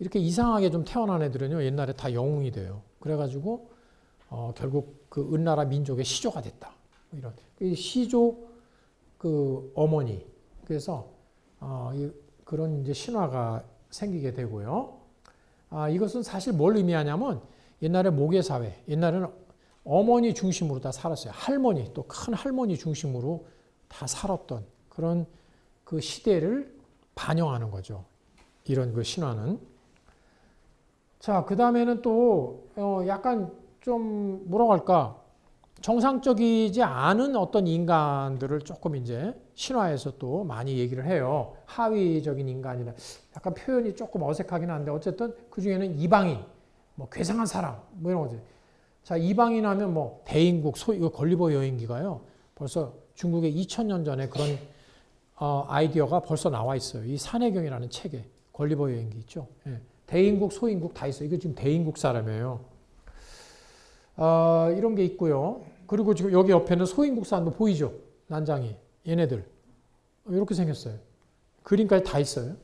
이렇게 이상하게 좀 태어난 애들은요 옛날에 다 영웅이 돼요. 그래가지고 결국 그 은나라 민족의 시조가 됐다. 이런 시조 그 어머니. 그래서 그런 이제 신화가 생기게 되고요. 이것은 사실 뭘 의미하냐면 옛날에 모계 사회, 옛날에는 어머니 중심으로 다 살았어요. 할머니, 또 큰 할머니 중심으로 다 살았던 그런 그 시대를 반영하는 거죠. 이런 그 신화는. 자, 그 다음에는 또 약간 좀 뭐라고 할까 정상적이지 않은 어떤 인간들을 조금 이제 신화에서 또 많이 얘기를 해요. 하위적인 인간이나 약간 표현이 조금 어색하긴 한데 어쨌든 그 중에는 이방인, 뭐 괴상한 사람, 뭐 이런 거지. 자, 이방인 하면 뭐 대인국, 이거 걸리버 여행기가요. 벌써 중국에 2000년 전에 그런 아이디어가 벌써 나와 있어요. 이 산해경이라는 책에 걸리버 여행기 있죠. 예. 대인국, 소인국 다 있어요. 이거 지금 대인국 사람이에요. 이런 게 있고요. 그리고 지금 여기 옆에는 소인국 사람도 보이죠? 난장이. 얘네들. 이렇게 생겼어요. 그림까지 다 있어요.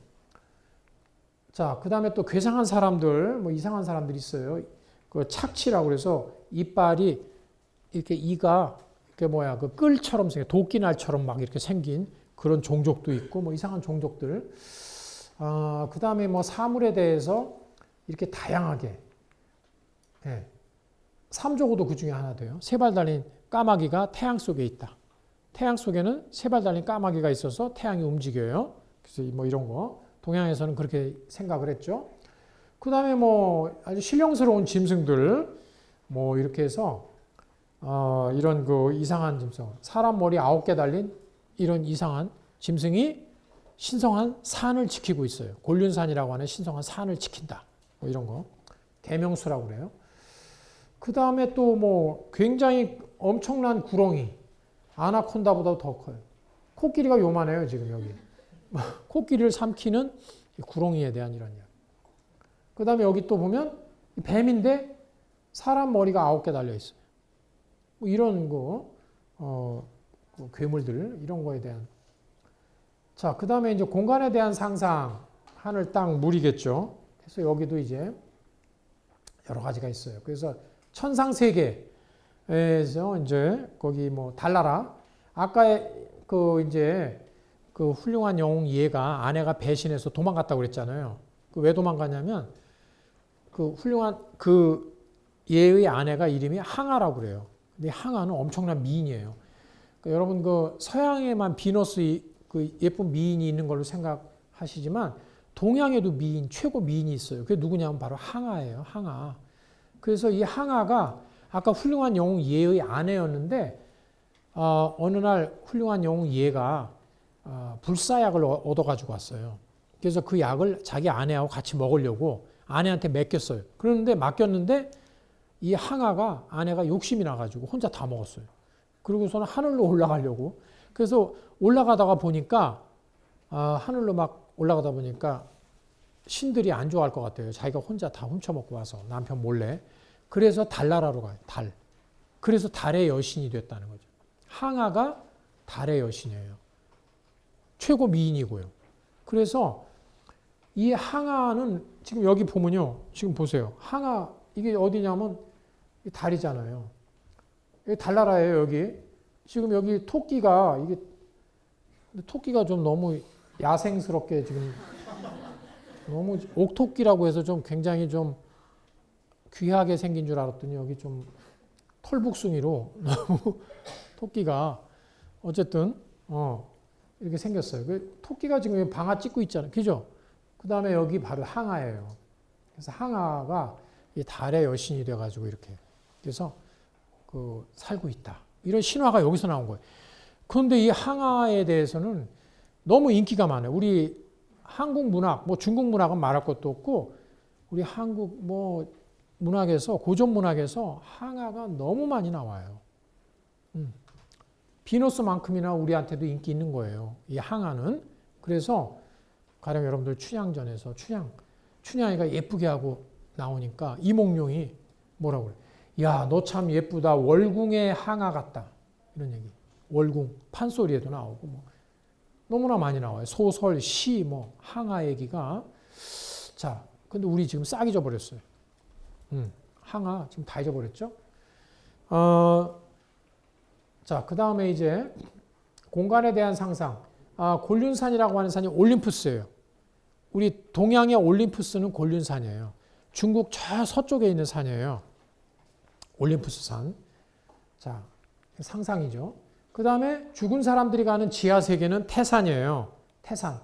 자, 그 다음에 또 괴상한 사람들, 뭐 이상한 사람들이 있어요. 그 착취라고 그래서 이빨이 이렇게 이가 그 끌처럼 생겨, 도끼날처럼 막 이렇게 생긴 그런 종족도 있고, 뭐 이상한 종족들. 그 다음에 뭐 사물에 대해서 이렇게 다양하게. 예. 삼조고도 그 중에 하나 돼요. 세 발 달린 까마귀가 태양 속에 있다. 태양 속에는 세 발 달린 까마귀가 있어서 태양이 움직여요. 그래서 뭐 이런 거. 동양에서는 그렇게 생각을 했죠. 그 다음에 뭐 아주 신령스러운 짐승들, 뭐 이렇게 해서, 이런 그 이상한 짐승. 사람 머리 9개 달린 이런 이상한 짐승이 신성한 산을 지키고 있어요. 곤륜산이라고 하는 신성한 산을 지킨다. 뭐 이런 거. 계명수라고 그래요. 그 다음에 또 뭐 굉장히 엄청난 구렁이. 아나콘다보다 더 커요. 코끼리가 요만해요, 지금 여기. 코끼리를 삼키는 구렁이에 대한 이런 이야기. 그 다음에 여기 또 보면 뱀인데 사람 머리가 9개 달려 있어요. 뭐 이런 거, 괴물들, 이런 거에 대한. 자, 그 다음에 이제 공간에 대한 상상, 하늘, 땅, 물이겠죠. 그래서 여기도 이제 여러 가지가 있어요. 그래서 천상 세계에서 이제 거기 뭐 달나라. 아까 그 이제 그 훌륭한 영웅 얘가 아내가 배신해서 도망갔다고 그랬잖아요. 그 왜 도망갔냐면 그 훌륭한 그 얘의 아내가 이름이 항아라고 그래요. 근데 항아는 엄청난 미인이에요. 그러니까 여러분 그 서양에만 비너스 그 예쁜 미인이 있는 걸로 생각하시지만 동양에도 미인, 최고 미인이 있어요. 그게 누구냐면 바로 항아예요. 항아. 그래서 이 항아가 아까 훌륭한 영웅 얘의 아내였는데 어느 날 훌륭한 영웅 얘가 불사약을 얻어가지고 왔어요. 그래서 그 약을 자기 아내하고 같이 먹으려고 아내한테 맡겼어요. 그런데 맡겼는데 이 항아가 아내가 욕심이 나가지고 혼자 다 먹었어요. 그리고서는 하늘로 올라가려고. 그래서 올라가다가 보니까 하늘로 막 올라가다 보니까 신들이 안 좋아할 것 같아요. 자기가 혼자 다 훔쳐먹고 와서 남편 몰래. 그래서 달나라로 가요. 달. 그래서 달의 여신이 됐다는 거죠. 항아가 달의 여신이에요. 최고 미인이고요. 그래서 이 항아는 지금 여기 보면요. 지금 보세요. 항아 이게 어디냐면 달이잖아요. 여기 달나라예요. 여기. 지금 여기 토끼가 이게 토끼가 좀 너무 야생스럽게 지금 너무 옥토끼라고 해서 좀 굉장히 좀 귀하게 생긴 줄 알았더니 여기 좀 털북숭이로 너무 토끼가 어쨌든 이렇게 생겼어요. 그 토끼가 지금 방아 찍고 있잖아요. 그죠? 그 다음에 여기 바로 항아예요. 그래서 항아가 이 달의 여신이 돼가지고 이렇게 그래서 그 살고 있다. 이런 신화가 여기서 나온 거예요. 그런데 이 항아에 대해서는 너무 인기가 많아요. 우리 한국 문학, 뭐 중국 문학은 말할 것도 없고 우리 한국 뭐 문학에서 고전 문학에서 항아가 너무 많이 나와요. 비너스만큼이나 우리한테도 인기 있는 거예요. 이 항아는. 그래서 가령 여러분들 춘향전에서 춘향이가 예쁘게 하고 나오니까 이몽룡이 뭐라고 그래? 야, 너 참 예쁘다. 월궁의 항아 같다. 이런 얘기. 월궁 판소리에도 나오고 뭐 너무나 많이 나와요. 소설, 시, 뭐 항아 얘기가. 자, 근데 우리 지금 싹 잊어버렸어요. 항아 지금 다 잊어버렸죠? 자, 그 다음에 이제 공간에 대한 상상. 곤륜산이라고 하는 산이 올림푸스예요. 우리 동양의 올림푸스는 곤륜산이에요. 중국 저 서쪽에 있는 산이에요. 올림푸스 산. 자, 상상이죠. 그 다음에 죽은 사람들이 가는 지하 세계는 태산이에요. 태산.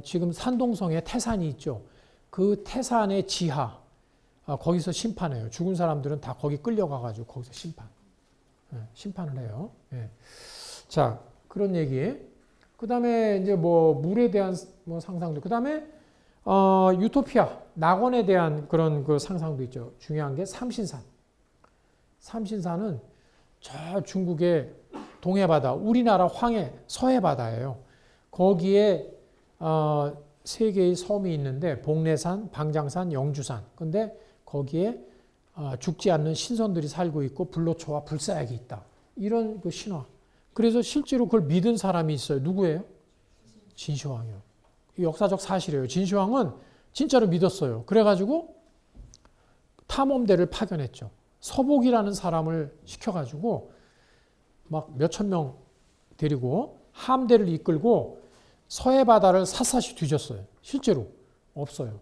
지금 산동성에 태산이 있죠. 그 태산의 지하. 거기서 심판해요. 죽은 사람들은 다 거기 끌려가가지고 거기서 심판을 해요. 예. 자, 그런 얘기. 그 다음에 이제 뭐 물에 대한 뭐 상상도. 그 다음에 유토피아, 낙원에 대한 그런 그 상상도 있죠. 중요한 게 삼신산. 삼신산은 저 중국의 동해바다, 우리나라 황해, 서해바다예요. 거기에 세 개의 섬이 있는데 복례산, 방장산, 영주산. 근데 거기에 죽지 않는 신선들이 살고 있고 불로초와 불사약이 있다. 이런 그 신화. 그래서 실제로 그걸 믿은 사람이 있어요. 누구예요? 진시황이요. 역사적 사실이에요. 진시황은 진짜로 믿었어요. 그래가지고 탐험대를 파견했죠. 서복이라는 사람을 시켜가지고 막 몇천 명 데리고 함대를 이끌고 서해 바다를 샅샅이 뒤졌어요. 실제로 없어요.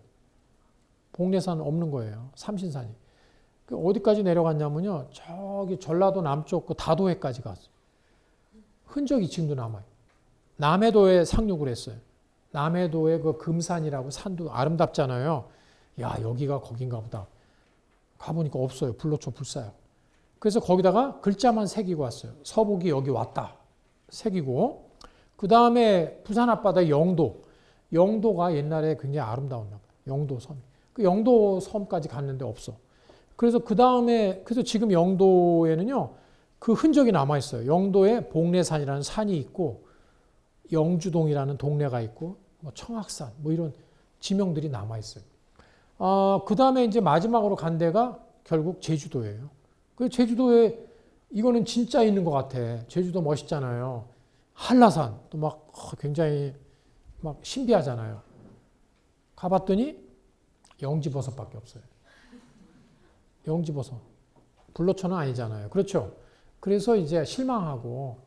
복례산 없는 거예요. 삼신산이. 어디까지 내려갔냐면요. 저기 전라도 남쪽 그 다도해까지 갔어요. 흔적이 지금도 남아요. 남해도에 상륙을 했어요. 남해도에 그 금산이라고 산도 아름답잖아요. 야, 여기가 거긴가 보다. 가보니까 없어요. 불로초 불사요. 그래서 거기다가 글자만 새기고 왔어요. 서복이 여기 왔다. 새기고. 그 다음에 부산 앞바다의 영도. 영도가 옛날에 굉장히 아름다웠나 봐요. 영도섬. 그 영도섬까지 갔는데 없어. 그래서 그 다음에, 그래서 지금 영도에는요, 그 흔적이 남아있어요. 영도에 복례산이라는 산이 있고, 영주동이라는 동네가 있고, 뭐 청학산, 뭐 이런 지명들이 남아있어요. 그 다음에 이제 마지막으로 간 데가 결국 제주도예요. 그 제주도에 이거는 진짜 있는 것 같아. 제주도 멋있잖아요. 한라산, 또 막 굉장히 막 신비하잖아요. 가봤더니 영지버섯밖에 없어요. 영지버섯. 불로초는 아니잖아요. 그렇죠? 그래서 이제 실망하고,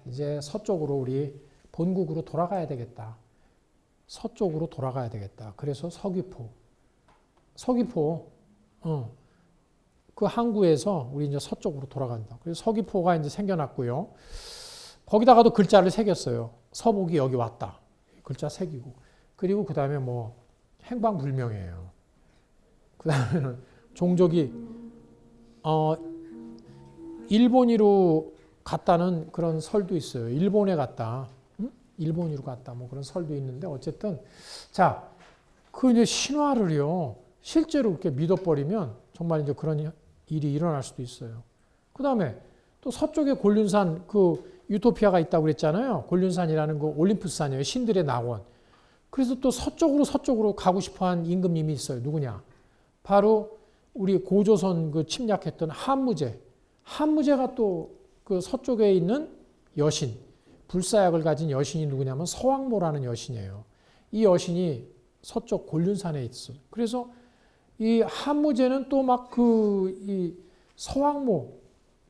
이제 서쪽으로 우리 본국으로 돌아가야 되겠다. 서쪽으로 돌아가야 되겠다. 그래서 서귀포, 그 항구에서 우리 이제 서쪽으로 돌아간다. 그래서 서귀포가 이제 생겨났고요. 거기다가도 글자를 새겼어요. 서복이 여기 왔다. 글자 새기고. 그리고 그 다음에 뭐 행방불명이에요. 그 다음에는 종족이 일본이로 갔다는 그런 설도 있어요. 일본에 갔다. 일본으로 갔다. 뭐 그런 설도 있는데 어쨌든 자, 그 이제 신화를요. 실제로 이렇게 믿어버리면 정말 이제 그런 일이 일어날 수도 있어요. 그 다음에 또 서쪽에 곤륜산 그 유토피아가 있다고 그랬잖아요. 곤륜산이라는 그 올림푸스산이에요. 신들의 낙원. 그래서 또 서쪽으로 가고 싶어한 임금님이 있어요. 누구냐? 바로 우리 고조선 그 침략했던 한무제. 한무제가 또 그 서쪽에 있는 여신, 불사약을 가진 여신이 누구냐면 서왕모라는 여신이에요. 이 여신이 서쪽 곤륜산에 있어요. 그래서 이 한무제는 또 막 이 서왕모,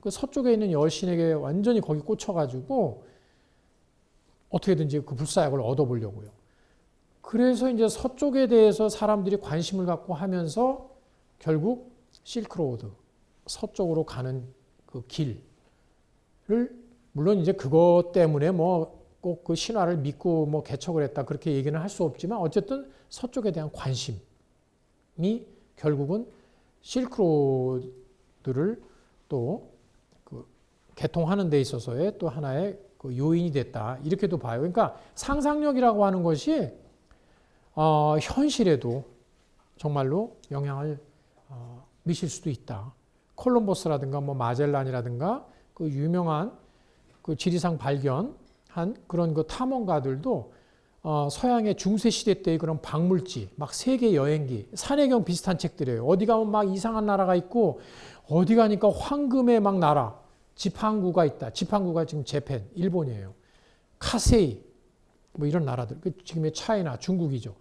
그 서쪽에 있는 여신에게 완전히 거기 꽂혀가지고 어떻게든지 그 불사약을 얻어보려고요. 그래서 이제 서쪽에 대해서 사람들이 관심을 갖고 하면서 결국 실크로드, 서쪽으로 가는 그 길을, 물론 이제 그것 때문에 뭐 꼭 그 신화를 믿고 뭐 개척을 했다 그렇게 얘기는 할 수 없지만 어쨌든 서쪽에 대한 관심이 결국은 실크로드를 또 그 개통하는 데 있어서의 또 하나의 그 요인이 됐다. 이렇게도 봐요. 그러니까 상상력이라고 하는 것이 현실에도 정말로 영향을 미칠 수도 있다. 콜럼버스라든가 뭐 마젤란이라든가 그 유명한 그 지리상 발견한 그런 그 탐험가들도 서양의 중세 시대 때의 그런 박물지, 막 세계 여행기, 산해경 비슷한 책들이에요. 어디 가면 막 이상한 나라가 있고 어디 가니까 황금의 막 나라, 지팡구가 있다. 지팡구가 지금 재팬, 일본이에요. 카세이, 뭐 이런 나라들, 지금의 차이나 중국이죠.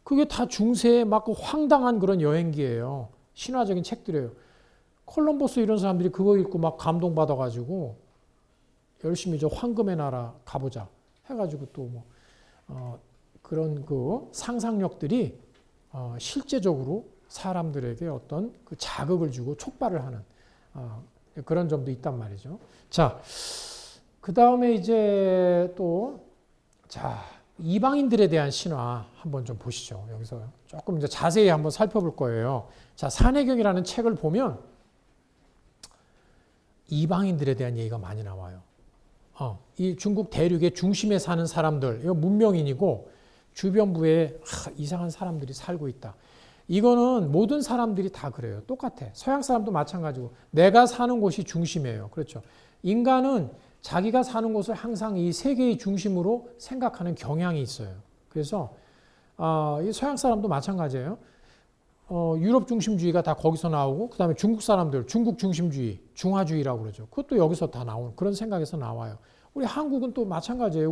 그게 다 중세의 막 그 황당한 그런 여행기예요. 신화적인 책들이에요. 콜럼버스 이런 사람들이 그거 읽고 막 감동받아가지고 열심히 저 황금의 나라 가보자 해가지고 또 뭐 그런 그 상상력들이 실제적으로 사람들에게 어떤 그 자극을 주고 촉발을 하는 그런 점도 있단 말이죠. 자, 그 다음에 이제 또 자, 이방인들에 대한 신화 한번 좀 보시죠. 여기서 조금 이제 자세히 한번 살펴볼 거예요. 자, 산해경이라는 책을 보면 이방인들에 대한 얘기가 많이 나와요. 이 중국 대륙의 중심에 사는 사람들, 이거 문명인이고 주변부에 이상한 사람들이 살고 있다. 이거는 모든 사람들이 다 그래요. 똑같아. 서양 사람도 마찬가지고 내가 사는 곳이 중심이에요. 그렇죠. 인간은 자기가 사는 곳을 항상 이 세계의 중심으로 생각하는 경향이 있어요. 그래서 이 서양 사람도 마찬가지예요. 유럽 중심주의가 다 거기서 나오고 그다음에 중국 사람들 중국 중심주의, 중화주의라고 그러죠. 그것도 여기서 다 나오는 그런 생각에서 나와요. 우리 한국은 또 마찬가지예요.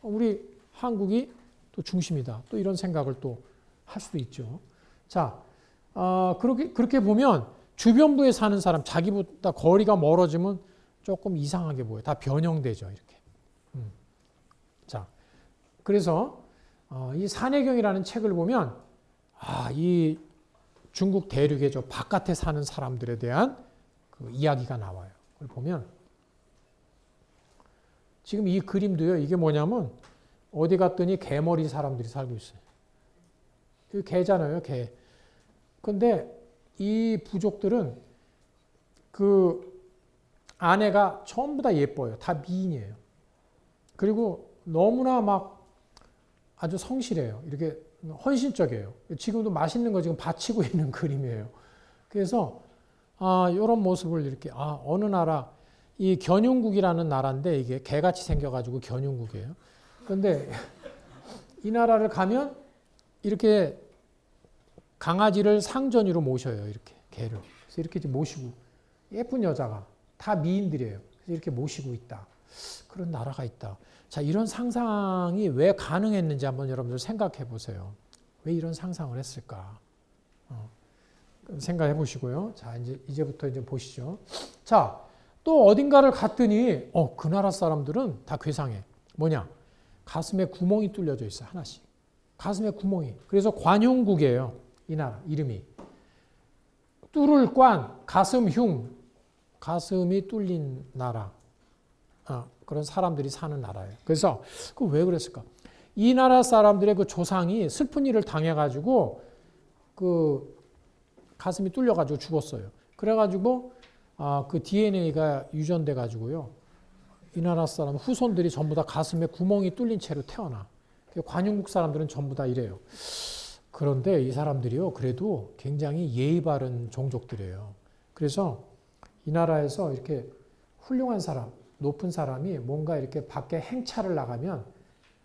우리 한국이 또 중심이다. 또 이런 생각을 또 할 수도 있죠. 자, 그렇게 보면 주변부에 사는 사람, 자기보다 거리가 멀어지면 조금 이상하게 보여요. 다 변형되죠. 이렇게. 자, 그래서 이 산해경이라는 책을 보면 이 중국 대륙의 저 바깥에 사는 사람들에 대한 그 이야기가 나와요. 그걸 보면 지금 이 그림도요. 이게 뭐냐면 어디 갔더니 개머리 사람들이 살고 있어요. 그 개잖아요, 개. 근데 이 부족들은 그 아내가 전부 다 예뻐요. 다 미인이에요. 그리고 너무나 막 아주 성실해요. 이렇게 헌신적이에요. 지금도 맛있는 거 지금 바치고 있는 그림이에요. 그래서 이런 모습을 이렇게 어느 나라 이 견윤국이라는 나라인데 이게 개같이 생겨가지고 견윤국이에요. 그런데 이 나라를 가면 이렇게 강아지를 상전이로 모셔요. 이렇게 개를. 그래서 이렇게 모시고 예쁜 여자가 다 미인들이에요. 그래서 이렇게 모시고 있다. 그런 나라가 있다. 자, 이런 상상이 왜 가능했는지 한번 여러분들 생각해 보세요. 왜 이런 상상을 했을까? 생각해 보시고요. 자, 이제부터 이제 보시죠. 자, 또 어딘가를 갔더니 그 나라 사람들은 다 괴상해. 뭐냐? 가슴에 구멍이 뚫려져 있어. 하나씩. 가슴에 구멍이. 그래서 관용국이에요. 이 나라 이름이. 뚫을 관, 가슴 흉. 가슴이 뚫린 나라. 그런 사람들이 사는 나라예요. 그래서 그 왜 그랬을까? 이 나라 사람들의 그 조상이 슬픈 일을 당해가지고 그 가슴이 뚫려가지고 죽었어요. 그래가지고 그 DNA가 유전돼가지고요. 이 나라 사람 후손들이 전부 다 가슴에 구멍이 뚫린 채로 태어나. 관용국 사람들은 전부 다 이래요. 그런데 이 사람들이요, 그래도 굉장히 예의 바른 종족들이에요. 그래서 이 나라에서 이렇게 훌륭한 사람, 높은 사람이 뭔가 이렇게 밖에 행차를 나가면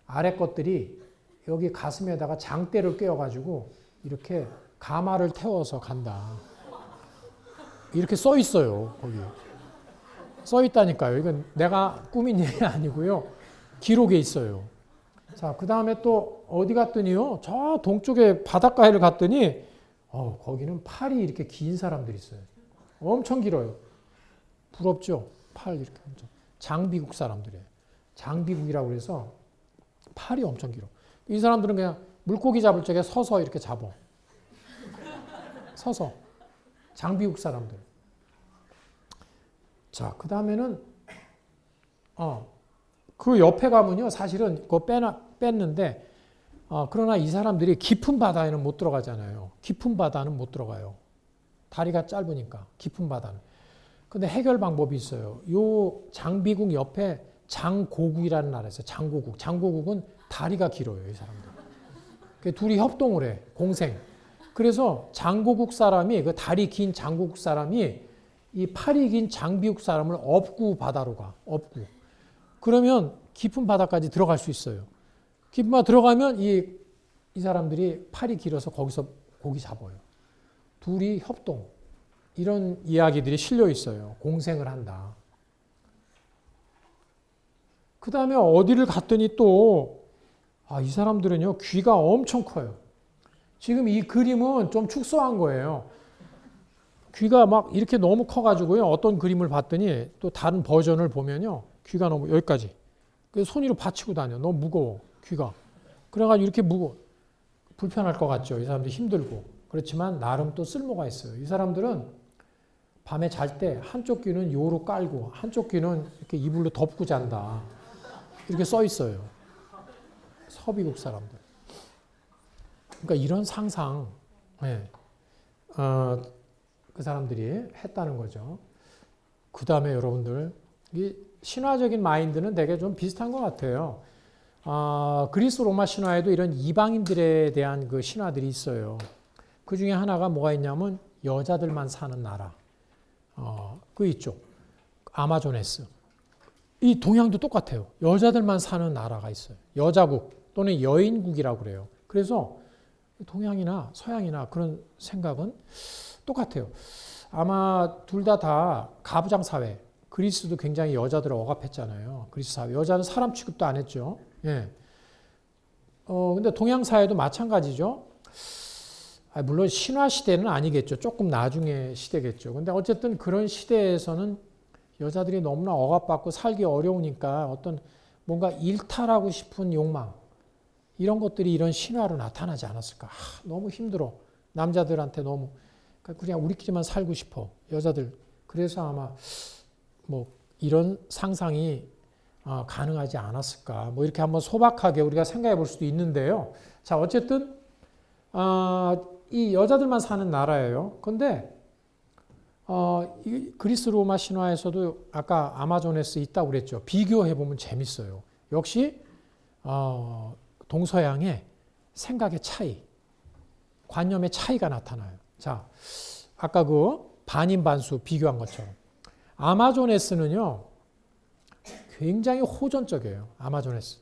아래 것들이 여기 가슴에다가 장대를 꿰어가지고 이렇게 가마를 태워서 간다. 이렇게 써 있어요, 거기. 써 있다니까요. 이건 내가 꾸민 일이 아니고요. 기록에 있어요. 자, 그 다음에 또 어디 갔더니요. 저 동쪽에 바닷가에를 갔더니 거기는 팔이 이렇게 긴 사람들이 있어요. 엄청 길어요. 부럽죠? 팔 이렇게 엄청. 장비국 사람들이에요. 장비국이라고 해서 팔이 엄청 길어. 이 사람들은 그냥 물고기 잡을 적에 서서 이렇게 잡아. 서서. 장비국 사람들. 자, 그 다음에는 그 옆에 가면요. 사실은 그거 뺐는데 그러나 이 사람들이 깊은 바다에는 못 들어가잖아요. 깊은 바다는 못 들어가요. 다리가 짧으니까 깊은 바다는. 근데 해결 방법이 있어요. 요 장비국 옆에 장고국이라는 나라가 있어요. 장고국. 장고국은 다리가 길어요. 이 사람들. 둘이 협동을 해. 공생. 그래서 장고국 사람이 그 다리 긴 장고국 사람이 이 팔이 긴 장비국 사람을 업고 바다로 가. 업고. 그러면 깊은 바다까지 들어갈 수 있어요. 깊은 바다 들어가면 이 사람들이 팔이 길어서 거기서 고기 잡아요. 둘이 협동. 이런 이야기들이 실려 있어요. 공생을 한다. 그 다음에 어디를 갔더니 또, 이 사람들은요, 귀가 엄청 커요. 지금 이 그림은 좀 축소한 거예요. 귀가 막 이렇게 너무 커가지고요. 어떤 그림을 봤더니 또 다른 버전을 보면요. 귀가 너무 여기까지. 그래서 손 위로 받치고 다녀. 너무 무거워. 귀가. 그래가지고 이렇게 무거워. 불편할 것 같죠. 이 사람들 힘들고. 그렇지만 나름 또 쓸모가 있어요. 이 사람들은 밤에 잘 때 한쪽 귀는 요로 깔고 한쪽 귀는 이렇게 이불로 덮고 잔다. 이렇게 써 있어요. 서비국 사람들. 그러니까 이런 상상, 그 사람들이 했다는 거죠. 그 다음에 여러분들, 이 신화적인 마인드는 되게 좀 비슷한 것 같아요. 그리스 로마 신화에도 이런 이방인들에 대한 그 신화들이 있어요. 그 중에 하나가 뭐가 있냐면 여자들만 사는 나라. 그 이쪽 아마조네스. 이 동양도 똑같아요. 여자들만 사는 나라가 있어요. 여자국 또는 여인국이라고 그래요. 그래서 동양이나 서양이나 그런 생각은 똑같아요. 아마 둘 다 가부장 사회. 그리스도 굉장히 여자들을 억압했잖아요. 그리스 사회. 여자는 사람 취급도 안 했죠. 예. 근데 동양 사회도 마찬가지죠. 물론 신화 시대는 아니겠죠. 조금 나중에 시대겠죠. 근데 어쨌든 그런 시대에서는 여자들이 너무나 억압받고 살기 어려우니까 어떤 뭔가 일탈하고 싶은 욕망, 이런 것들이 이런 신화로 나타나지 않았을까. 너무 힘들어. 남자들한테 너무. 그냥 우리끼리만 살고 싶어. 여자들. 그래서 아마 뭐 이런 상상이 가능하지 않았을까. 뭐 이렇게 한번 소박하게 우리가 생각해 볼 수도 있는데요. 자, 어쨌든 이 여자들만 사는 나라예요. 근데 이 그리스 로마 신화에서도 아까 아마조네스 있다고 그랬죠. 비교해 보면 재밌어요. 역시 동서양의 생각의 차이, 관념의 차이가 나타나요. 자, 아까 그 반인반수 비교한 것처럼 아마조네스는요 굉장히 호전적이에요. 아마조네스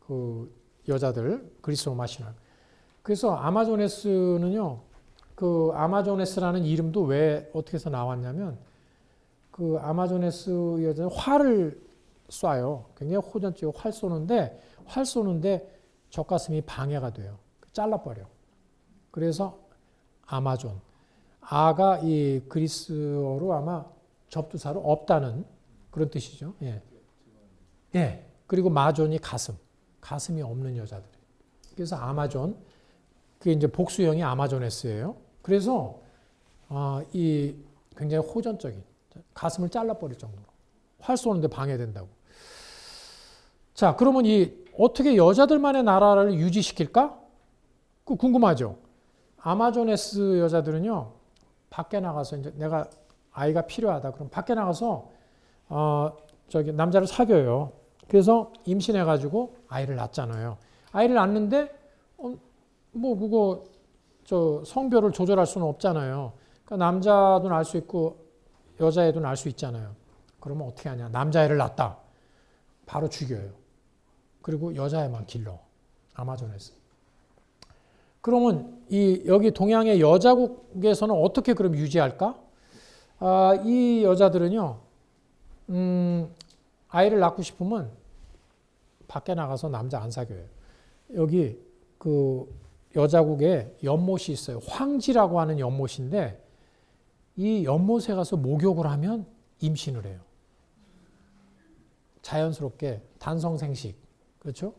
그 여자들 그리스 로마 신화. 그래서 아마조네스는요 그 아마조네스라는 이름도 왜 어떻게 해서 나왔냐면 그 아마조네스 여자는 활을 쏴요. 굉장히 호전적이고 활 쏘는데 젖가슴이 방해가 돼요. 잘라버려. 그래서 아마존. 아가 이 그리스어로 아마 접두사로 없다는 그런 뜻이죠. 예. 예. 그리고 마존이 가슴이 없는 여자들. 그래서 아마존. 그게 이제 복수형이 아마조네스예요. 그래서 이 굉장히 호전적인 가슴을 잘라버릴 정도로 활 쏘는데 방해된다고. 자, 그러면 이 어떻게 여자들만의 나라를 유지시킬까? 그 궁금하죠. 아마조네스 여자들은요 밖에 나가서 이제 내가 아이가 필요하다. 그럼 밖에 나가서 남자를 사귀어요. 그래서 임신해가지고 아이를 낳잖아요. 아이를 낳는데 뭐 그거 성별을 조절할 수는 없잖아요. 그러니까 남자도 낳을 수 있고 여자애도 낳을 수 있잖아요. 그러면 어떻게 하냐? 남자애를 낳았다. 바로 죽여요. 그리고 여자애만 길러. 아마조네스. 그러면 여기 동양의 여자국에서는 어떻게 그럼 유지할까? 이 여자들은요, 아이를 낳고 싶으면 밖에 나가서 남자 안 사귀어요. 여기 그 여자국에 연못이 있어요. 황지라고 하는 연못인데 이 연못에 가서 목욕을 하면 임신을 해요. 자연스럽게 단성생식. 그렇죠?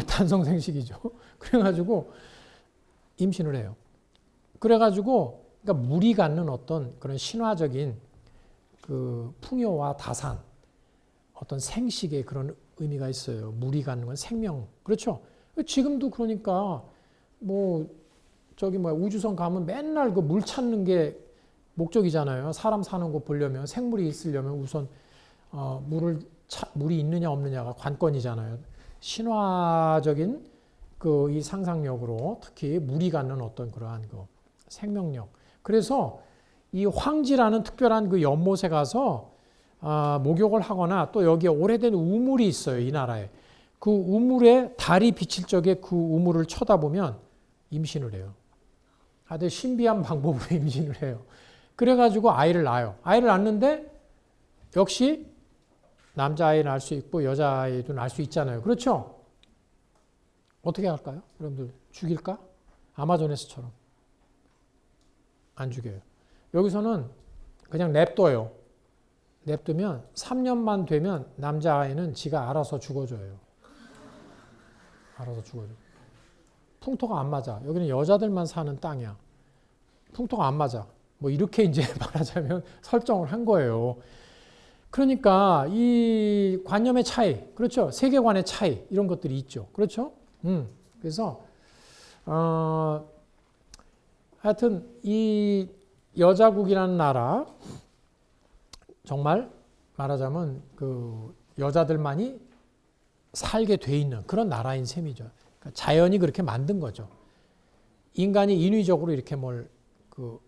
단성생식이죠. 그래가지고 임신을 해요. 그래가지고 그러니까 물이 갖는 어떤 그런 신화적인 그 풍요와 다산, 어떤 생식의 그런 의미가 있어요. 물이 갖는 건 생명. 그렇죠? 지금도 그러니까 우주선 가면 맨날 그 물 찾는 게 목적이잖아요. 사람 사는 곳 보려면 생물이 있으려면 우선 물이 있느냐 없느냐가 관건이잖아요. 신화적인 그 이 상상력으로 특히 물이 갖는 어떤 그러한 그 생명력. 그래서 이 황지라는 특별한 그 연못에 가서 목욕을 하거나 또 여기에 오래된 우물이 있어요. 이 나라에. 그 우물에 달이 비칠 적에 그 우물을 쳐다보면 임신을 해요. 아주 신비한 방법으로 임신을 해요. 그래가지고 아이를 낳아요. 아이를 낳는데 역시 남자아이 낳을 수 있고 여자아이도 낳을 수 있잖아요. 그렇죠? 어떻게 할까요? 여러분들 죽일까? 아마조네스처럼. 안 죽여요. 여기서는 그냥 냅둬요. 냅두면 3년만 되면 남자아이는 지가 알아서 죽어줘요. 알아서 죽어줘요. 풍토가 안 맞아. 여기는 여자들만 사는 땅이야. 풍토가 안 맞아. 뭐 이렇게 이제 말하자면 설정을 한 거예요. 그러니까 이 관념의 차이, 그렇죠? 세계관의 차이 이런 것들이 있죠. 그렇죠? 그래서 하여튼 이 여자국이라는 나라 정말 말하자면 그 여자들만이 살게 돼 있는 그런 나라인 셈이죠. 그러니까 자연이 그렇게 만든 거죠. 인간이 인위적으로 이렇게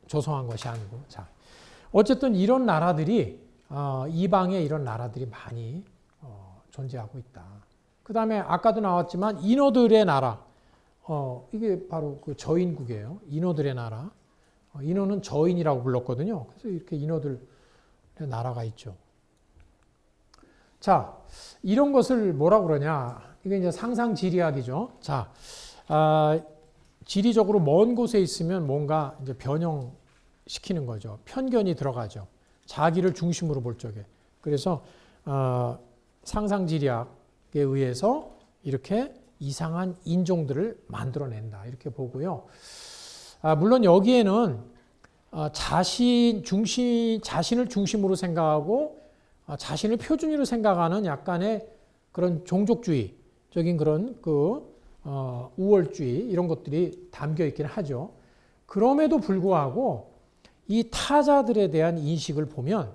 조성한 것이 아니고. 자, 어쨌든 이런 나라들이 이방에 이런 나라들이 많이 존재하고 있다. 그 다음에 아까도 나왔지만 인어들의 나라. 이게 바로 그 저인국이에요. 인어들의 나라. 인어는 저인이라고 불렀거든요. 그래서 이렇게 인어들의 나라가 있죠. 자, 이런 것을 뭐라고 그러냐. 이게 이제 상상지리학이죠. 자, 지리적으로 먼 곳에 있으면 뭔가 이제 변형시키는 거죠. 편견이 들어가죠. 자기를 중심으로 볼 적에. 그래서 상상지리학에 의해서 이렇게 이상한 인종들을 만들어낸다. 이렇게 보고요. 물론 여기에는 자신을 중심으로 생각하고 자신을 표준으로 생각하는 약간의 그런 종족주의적인 그런 우월주의 이런 것들이 담겨 있긴 하죠. 그럼에도 불구하고 이 타자들에 대한 인식을 보면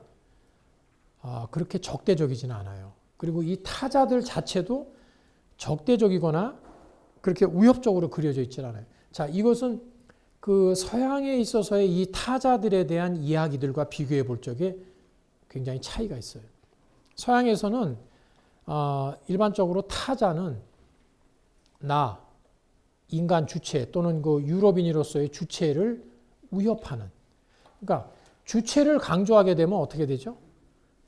그렇게 적대적이지는 않아요. 그리고 이 타자들 자체도 적대적이거나 그렇게 위협적으로 그려져 있지는 않아요. 자, 이것은 그 서양에 있어서의 이 타자들에 대한 이야기들과 비교해 볼 적에 굉장히 차이가 있어요. 서양에서는 일반적으로 타자는 나, 인간 주체 또는 그 유럽인으로서의 주체를 위협하는. 그러니까 주체를 강조하게 되면 어떻게 되죠?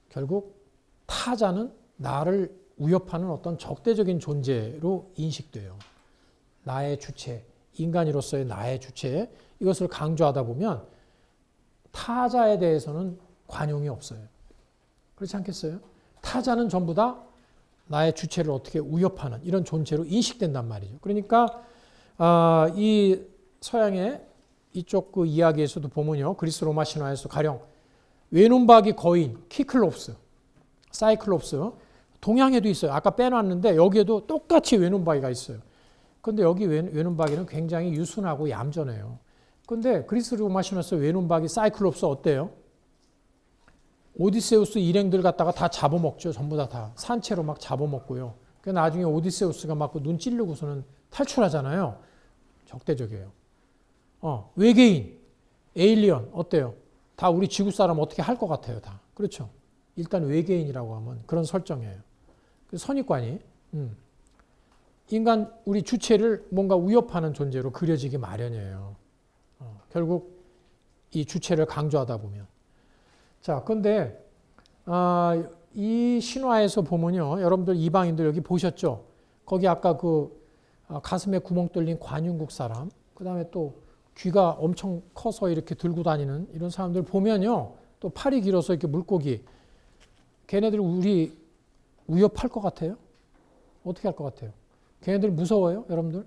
결국 타자는 나를 위협하는 어떤 적대적인 존재로 인식돼요. 나의 주체, 인간으로서의 나의 주체, 이것을 강조하다 보면 타자에 대해서는 관용이 없어요. 그렇지 않겠어요? 타자는 전부 다 나의 주체를 어떻게 위협하는 이런 존재로 인식된단 말이죠. 그러니까 이 서양의 이쪽 그 이야기에서도 보면요. 그리스 로마 신화에서 가령 외눈박이 거인, 키클롭스, 사이클롭스, 동양에도 있어요. 아까 빼놨는데 여기에도 똑같이 외눈박이가 있어요. 그런데 여기 외눈박이는 굉장히 유순하고 얌전해요. 그런데 그리스 로마 신화에서 외눈박이, 사이클롭스 어때요? 오디세우스 일행들 갖다가 다 잡아먹죠. 전부 다 산채로 막 잡아먹고요. 그 나중에 오디세우스가 막 눈 찌르고서는 탈출하잖아요. 적대적이에요. 외계인, 에일리언 어때요? 다 우리 지구 사람 어떻게 할 것 같아요, 다. 그렇죠? 일단 외계인이라고 하면 그런 설정이에요. 선입관이 인간 우리 주체를 뭔가 위협하는 존재로 그려지기 마련이에요. 결국 이 주체를 강조하다 보면. 자, 근데 이 신화에서 보면요, 여러분들 이방인들 여기 보셨죠? 거기 아까 그 가슴에 구멍 뚫린 관윤국 사람, 그 다음에 또 귀가 엄청 커서 이렇게 들고 다니는 이런 사람들 보면요, 또 팔이 길어서 이렇게 물고기, 걔네들 우리 위협할 것 같아요? 어떻게 할 것 같아요? 걔네들 무서워요, 여러분들?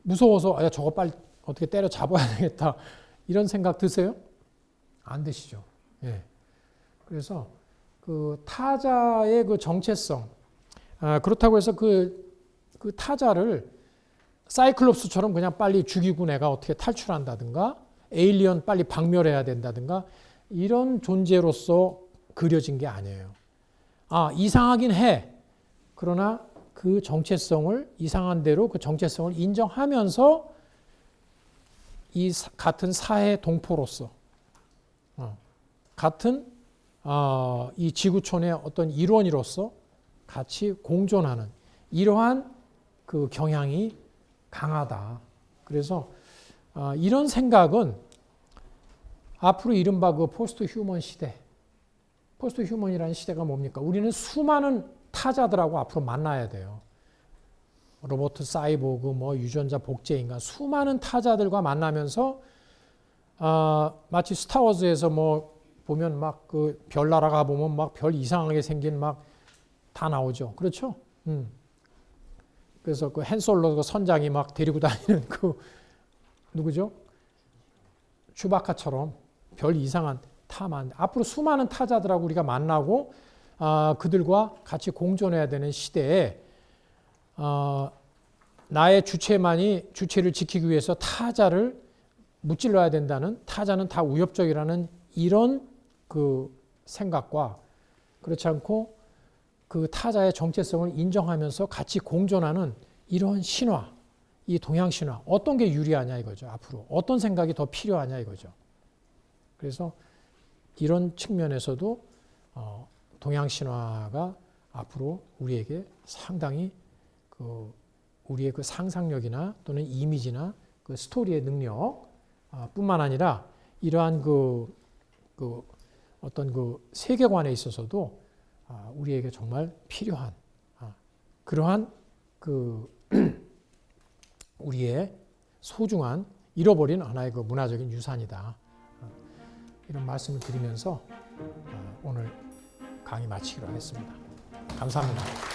무서워서 야 저거 빨리 어떻게 때려 잡아야 되겠다 이런 생각 드세요? 안 드시죠. 예. 그래서 그 타자의 그 정체성, 그렇다고 해서 그 타자를 사이클롭스처럼 그냥 빨리 죽이고 내가 어떻게 탈출한다든가 에일리언 빨리 박멸해야 된다든가 이런 존재로서 그려진 게 아니에요. 이상하긴 해. 그러나 그 정체성을 이상한 대로 그 정체성을 인정하면서 이 같은 사회 동포로서 같은 이 지구촌의 어떤 일원으로서 같이 공존하는 이러한 그 경향이 강하다. 그래서 이런 생각은 앞으로 이른바 그 포스트 휴먼 시대, 포스트 휴먼이라는 시대가 뭡니까? 우리는 수많은 타자들하고 앞으로 만나야 돼요. 로버트 사이보그, 뭐 유전자 복제인간, 수많은 타자들과 만나면서 마치 스타워즈에서 뭐 보면 막 그 별 날아가 보면 막 별 이상하게 생긴 막 다 나오죠. 그렇죠? 그래서 그 헨솔로 그 선장이 막 데리고 다니는 그 누구죠? 츄바카처럼 별 이상한 타만 앞으로 수많은 타자들하고 우리가 만나고 그들과 같이 공존해야 되는 시대에 나의 주체를 지키기 위해서 타자를 무찔러야 된다는, 타자는 다 위협적이라는 이런 그 생각과 그렇지 않고 그 타자의 정체성을 인정하면서 같이 공존하는 이런 신화, 이 동양 신화 어떤 게 유리하냐 이거죠. 앞으로 어떤 생각이 더 필요하냐 이거죠. 그래서 이런 측면에서도 동양 신화가 앞으로 우리에게 상당히 그 우리의 그 상상력이나 또는 이미지나 그 스토리의 능력 뿐만 아니라 이러한 그 어떤 그 세계관에 있어서도 우리에게 정말 필요한 그러한 그 우리의 소중한 잃어버린 하나의 그 문화적인 유산이다. 이런 말씀을 드리면서 오늘 강의 마치기로 하겠습니다. 감사합니다.